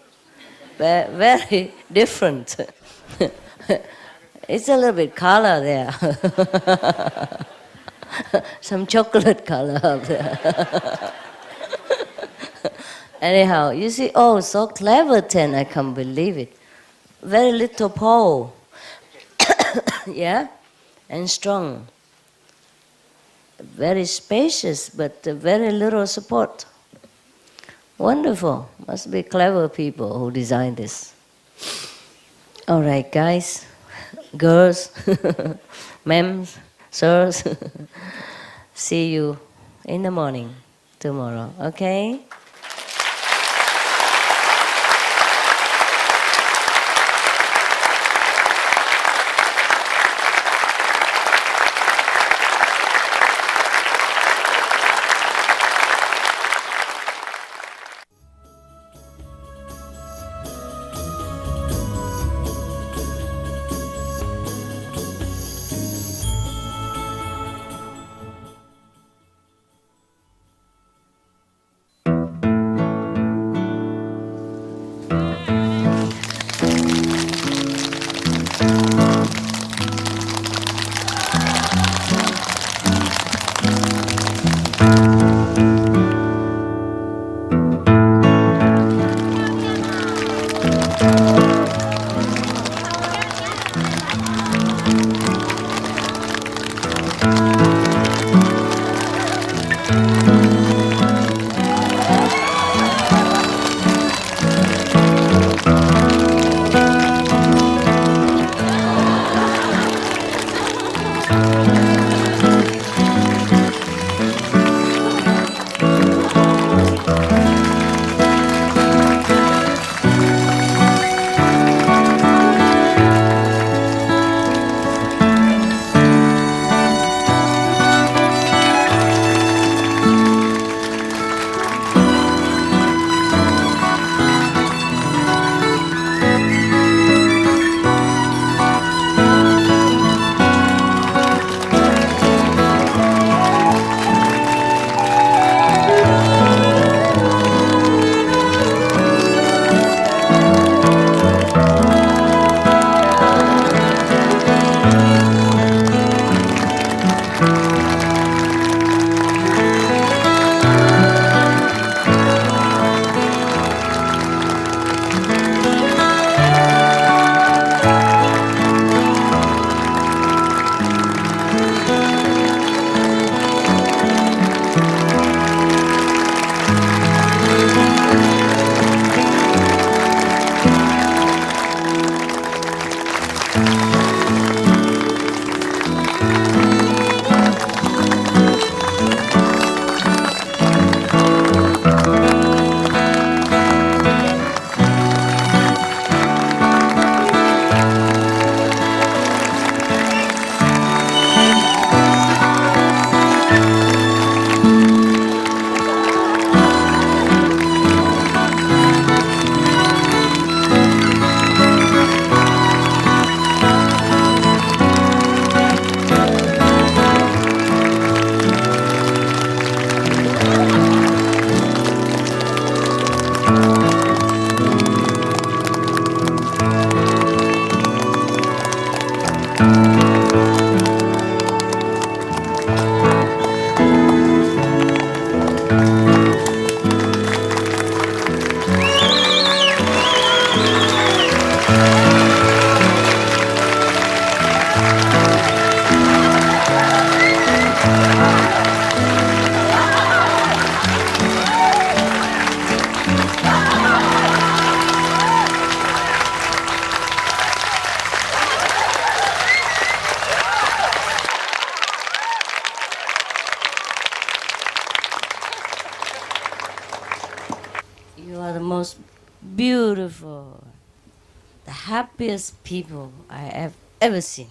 Speaker 1: Very different. It's a little bit color there. Some chocolate color up there. Anyhow, you see, so clever tent, I can't believe it. Very little pole, yeah, and strong. Very spacious, but very little support. Wonderful. Must be clever people who designed this. All right, guys, girls, ma'ams, sirs, see you in the morning tomorrow, okay? You are the most beautiful, the happiest people I have ever seen.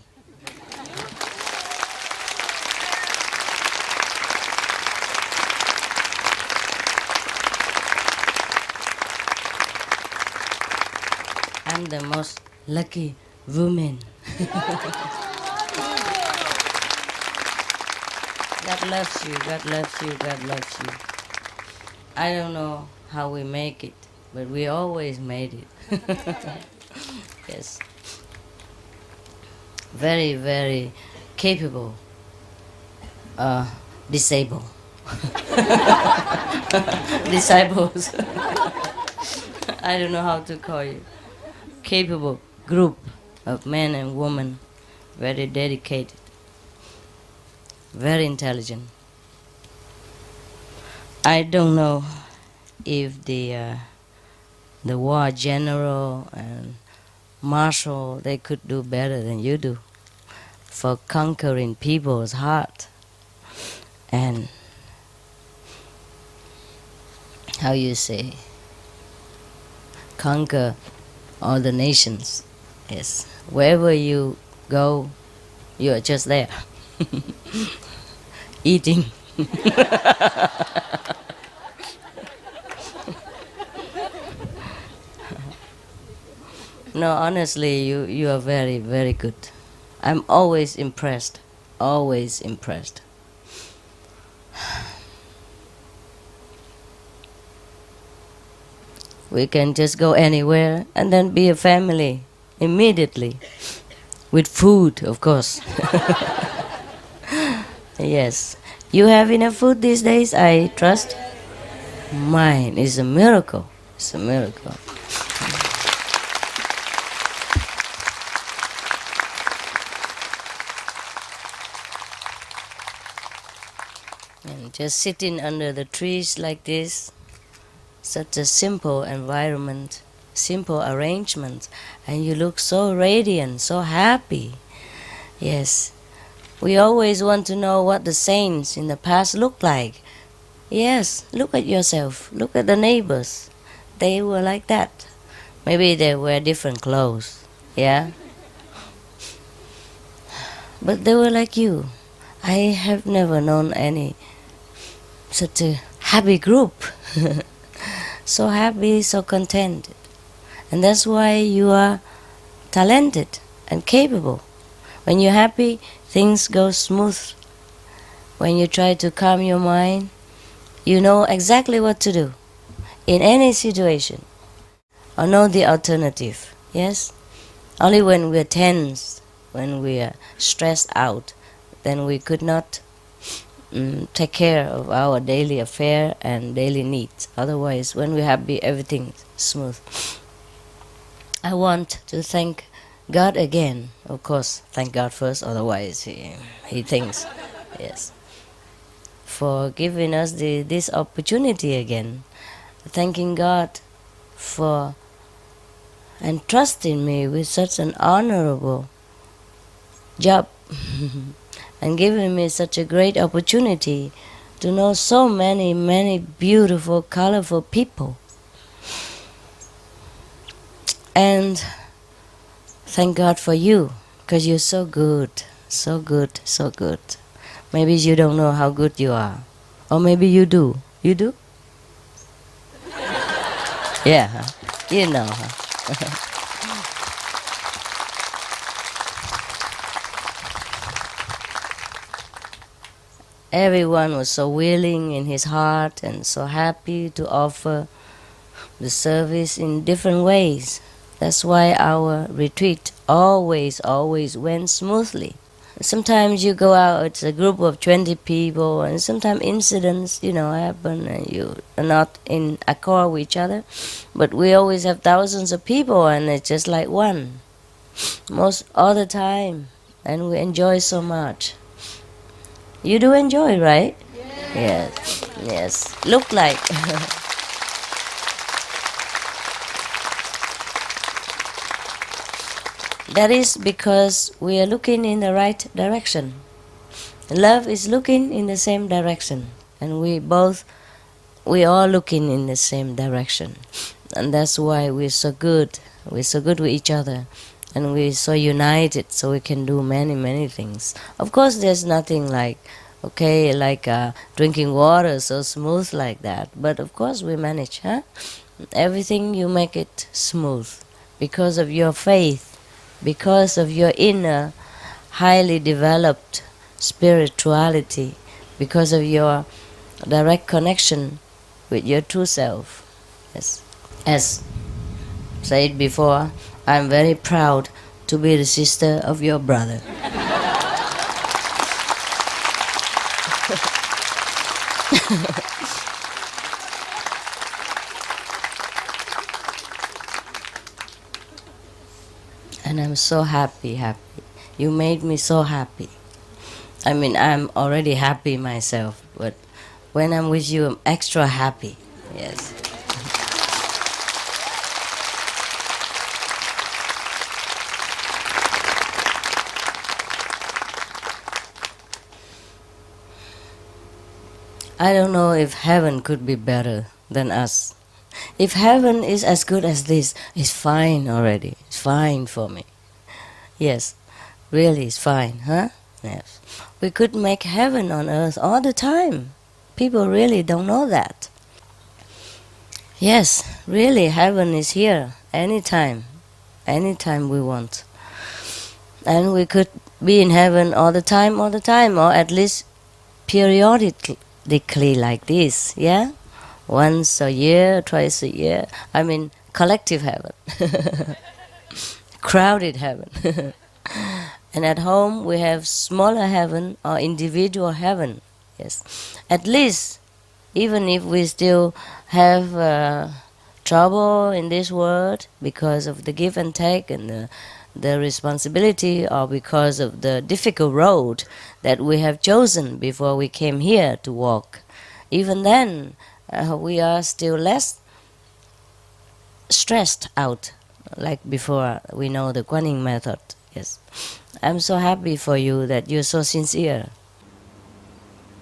Speaker 1: I'm the most lucky woman. God loves you, God loves you, God loves you. I don't know how we make it, but we always made it. Yes. Very, very capable. Disabled. Disciples. I don't know how to call you. Capable group of men and women, very dedicated, very intelligent. I don't know if the war general and marshal, they could do better than you do for conquering people's heart and, how you say, conquer all the nations. Yes, wherever you go, you are just there, eating. No, honestly, you are very, very good. I'm always impressed, always impressed. We can just go anywhere and then be a family immediately, with food, of course. Yes. You have enough food these days, I trust? Mine is a miracle. It's a miracle. And just sitting under the trees like this, such a simple environment, simple arrangement, and you look so radiant, so happy. Yes. We always want to know what the saints in the past looked like. Yes, look at yourself, look at the neighbors. They were like that. Maybe they wear different clothes, yeah? But they were like you. I have never known any such a happy group. So happy, so contented. And that's why you are talented and capable. When you're happy, things go smooth. When you try to calm your mind, you know exactly what to do in any situation, or know the alternative. Yes? Only when we're tense, when we are stressed out, then we could not take care of our daily affair and daily needs. Otherwise, when we're happy, everything's smooth. I want to thank God again. Of course, thank God first, otherwise he thinks. Yes. For giving us this opportunity again. Thanking God for entrusting me with such an honorable job and giving me such a great opportunity to know so many, many beautiful, colorful people. And thank God for you, because you're so good, so good, so good. Maybe you don't know how good you are. Or maybe you do. You do? Yeah, huh? You know, huh? Everyone was so willing in his heart and so happy to offer the service in different ways. That's why our retreat always went smoothly. Sometimes you go out, it's a group of 20 people, and sometimes incidents, happen and you are not in accord with each other. But we always have thousands of people and it's just like one. Most all the time. And we enjoy so much. You do enjoy, right? Yes. Yes. Look like. That is because we are looking in the right direction. Love is looking in the same direction. And we both we all looking in the same direction, and that's why we're so good. We're so good with each other, and we're so united, so we can do many things. Of course, there's nothing like, drinking water so smooth like that. But of course, we manage, huh? Everything you make it smooth because of your faith, because of your inner, highly developed spirituality, because of your direct connection with your true self. Yes. As said before, I'm very proud to be the sister of your brother. And I'm so happy. You made me so happy. I mean, I'm already happy myself, but when I'm with you, I'm extra happy. Yes. I don't know if heaven could be better than us. If heaven is as good as this, it's fine already. It's fine for me. Yes, really, it's fine, huh? Yes. We could make heaven on earth all the time. People really don't know that. Yes, really, heaven is here anytime we want. And we could be in heaven all the time, or at least periodically like this, yeah? Once a year, twice a year. I mean, collective heaven. Crowded heaven. And at home we have smaller heaven or individual heaven. Yes. At least, even if we still have trouble in this world because of the give and take and the responsibility, or because of the difficult road that we have chosen before we came here to walk, even then we are still less stressed out like before we know the Kuan Yin method. Yes. I'm so happy for you that you're so sincere,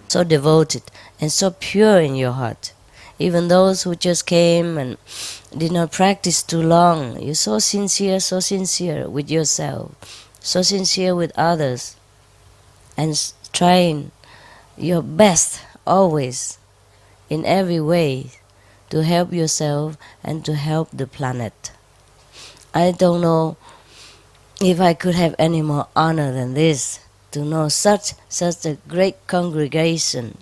Speaker 1: so devoted, and so pure in your heart. Even those who just came and did not practice too long, you're so sincere with yourself, so sincere with others, and trying your best always in every way to help yourself and to help the planet. I don't know if I could have any more honor than this, to know such a great congregation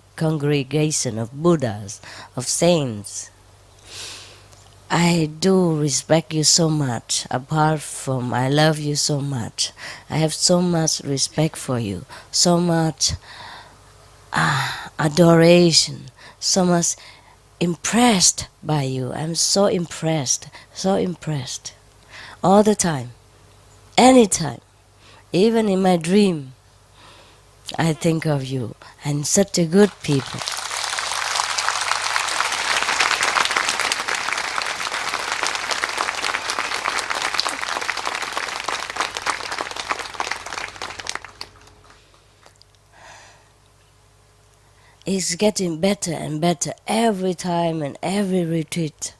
Speaker 1: of Buddhas, of saints. I do respect you so much. Apart from I love you so much, I have so much respect for you, so much adoration, so much impressed by you. I'm so impressed all the time, anytime, even in my dream. I think of you and such a good people. It's getting better and better every time and every retreat.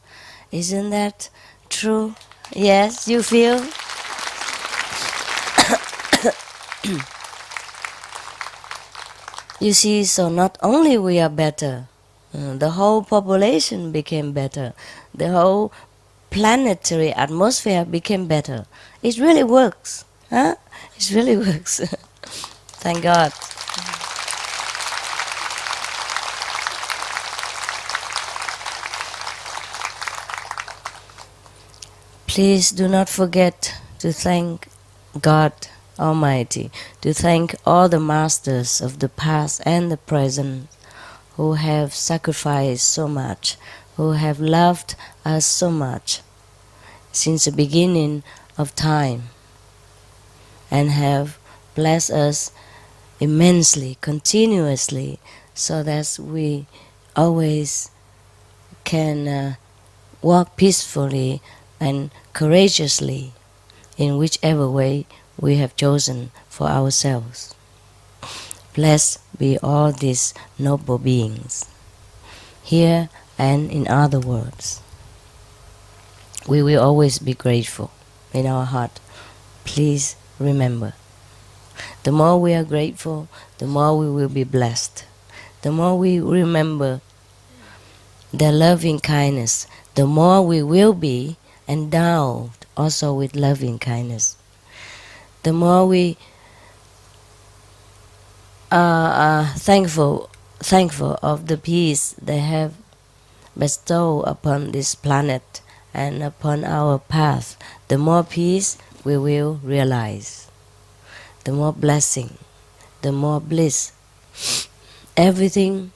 Speaker 1: Isn't that true? Yes, you feel? You see, so not only we are better, the whole population became better, the whole planetary atmosphere became better. It really works, huh? It really works. Thank God. Please do not forget to thank God Almighty, to thank all the masters of the past and the present who have sacrificed so much, who have loved us so much since the beginning of time, and have blessed us immensely, continuously, so that we always can walk peacefully and courageously in whichever way we have chosen for ourselves. Blessed be all these noble beings. Here And in other words, we will always be grateful in our heart. Please remember, the more we are grateful, the more we will be blessed. The more we remember their loving kindness, the more we will be endowed also with loving kindness. The more we are thankful of the peace they have bestowed upon this planet and upon our path, the more peace we will realize, the more blessing, the more bliss. Everything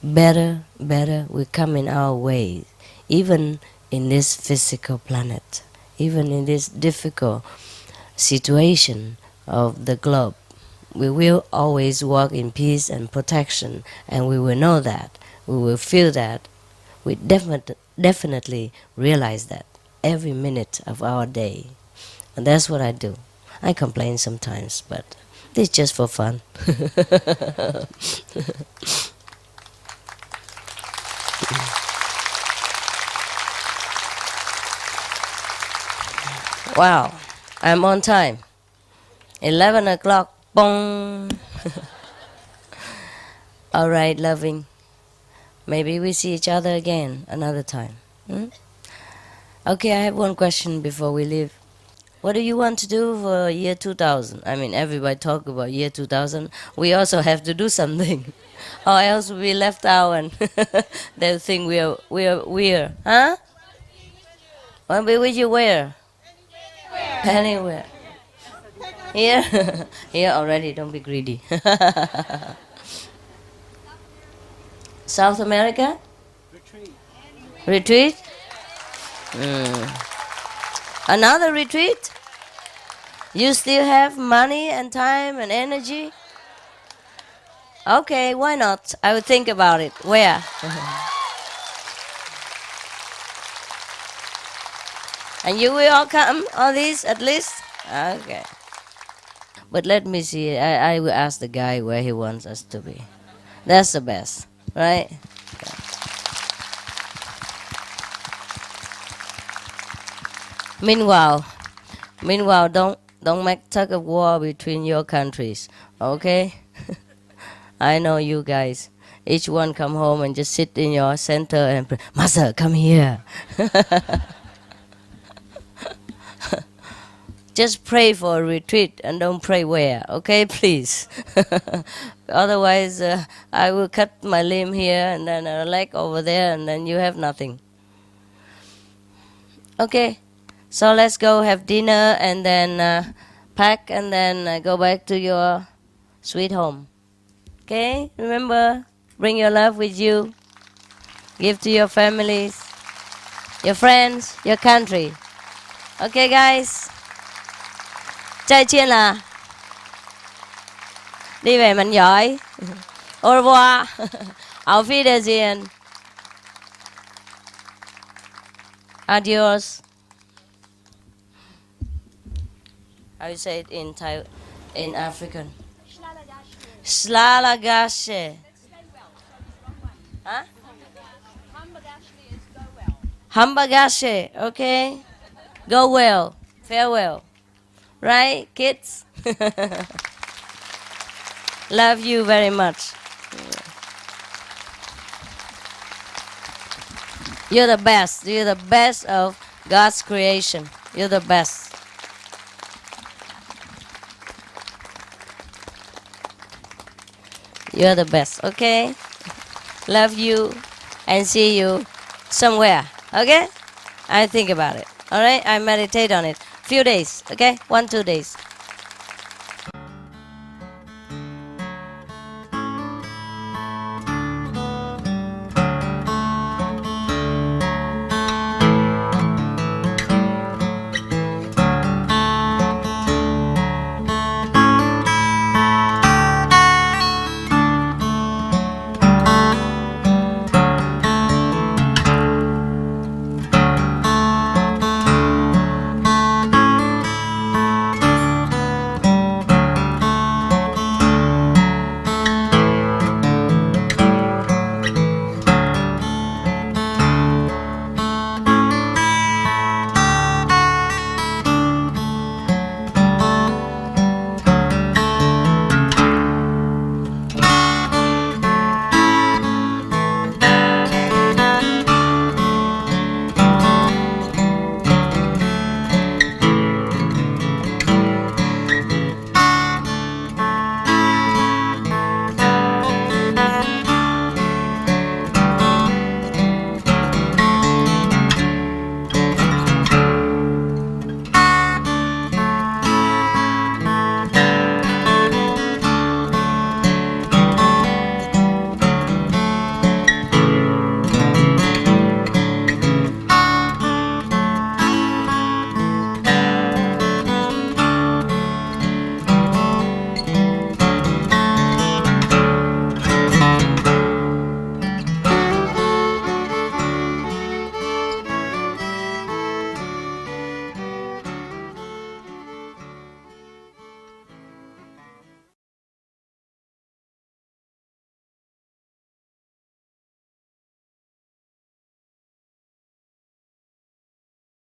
Speaker 1: better will come in our way, even in this physical planet, even in this difficult situation of the globe. We will always walk in peace and protection, and we will know that, we will feel that, we definitely realize that every minute of our day. And that's what I do. I complain sometimes, but it's just for fun. Wow, I'm on time. 11 o'clock, boom. All right, loving. Maybe we see each other again another time. Okay, I have one question before we leave. What do you want to do for year 2000? I mean, everybody talk about year 2000. We also have to do something, or else we'll be left out and they'll think we are weird. Huh? Want to be with you where? Anywhere. Here? Here already, don't be greedy. South America? Retreat? Another retreat? You still have money and time and energy? Okay, why not? I will think about it. Where? And you will all come on this at least? Okay. But let me see. I will ask the guy where he wants us to be. That's the best, right? Okay. Meanwhile, don't make tug of war between your countries, okay? I know you guys. Each one come home and just sit in your center and pray, Master, come here. Just pray for a retreat and don't pray where, okay, please? Otherwise, I will cut my limb here and then a leg over there and then you have nothing. Okay, so let's go have dinner and then pack and then go back to your sweet home. Okay, remember, bring your love with you. Give to your families, your friends, your country. Okay, guys? 再见啦 Đi về mạnh giỏi Au revoir Auf Wiedersehen Adios How you say it in African? Slalagashe. Huh? Hambagashe, okay? Go well. Farewell. Right, kids? Love you very much. You're the best. You're the best of God's creation. You're the best. You're the best, okay? Love you and see you somewhere, okay? I think about it, all right? I meditate on it. Few days, okay? 1-2 days.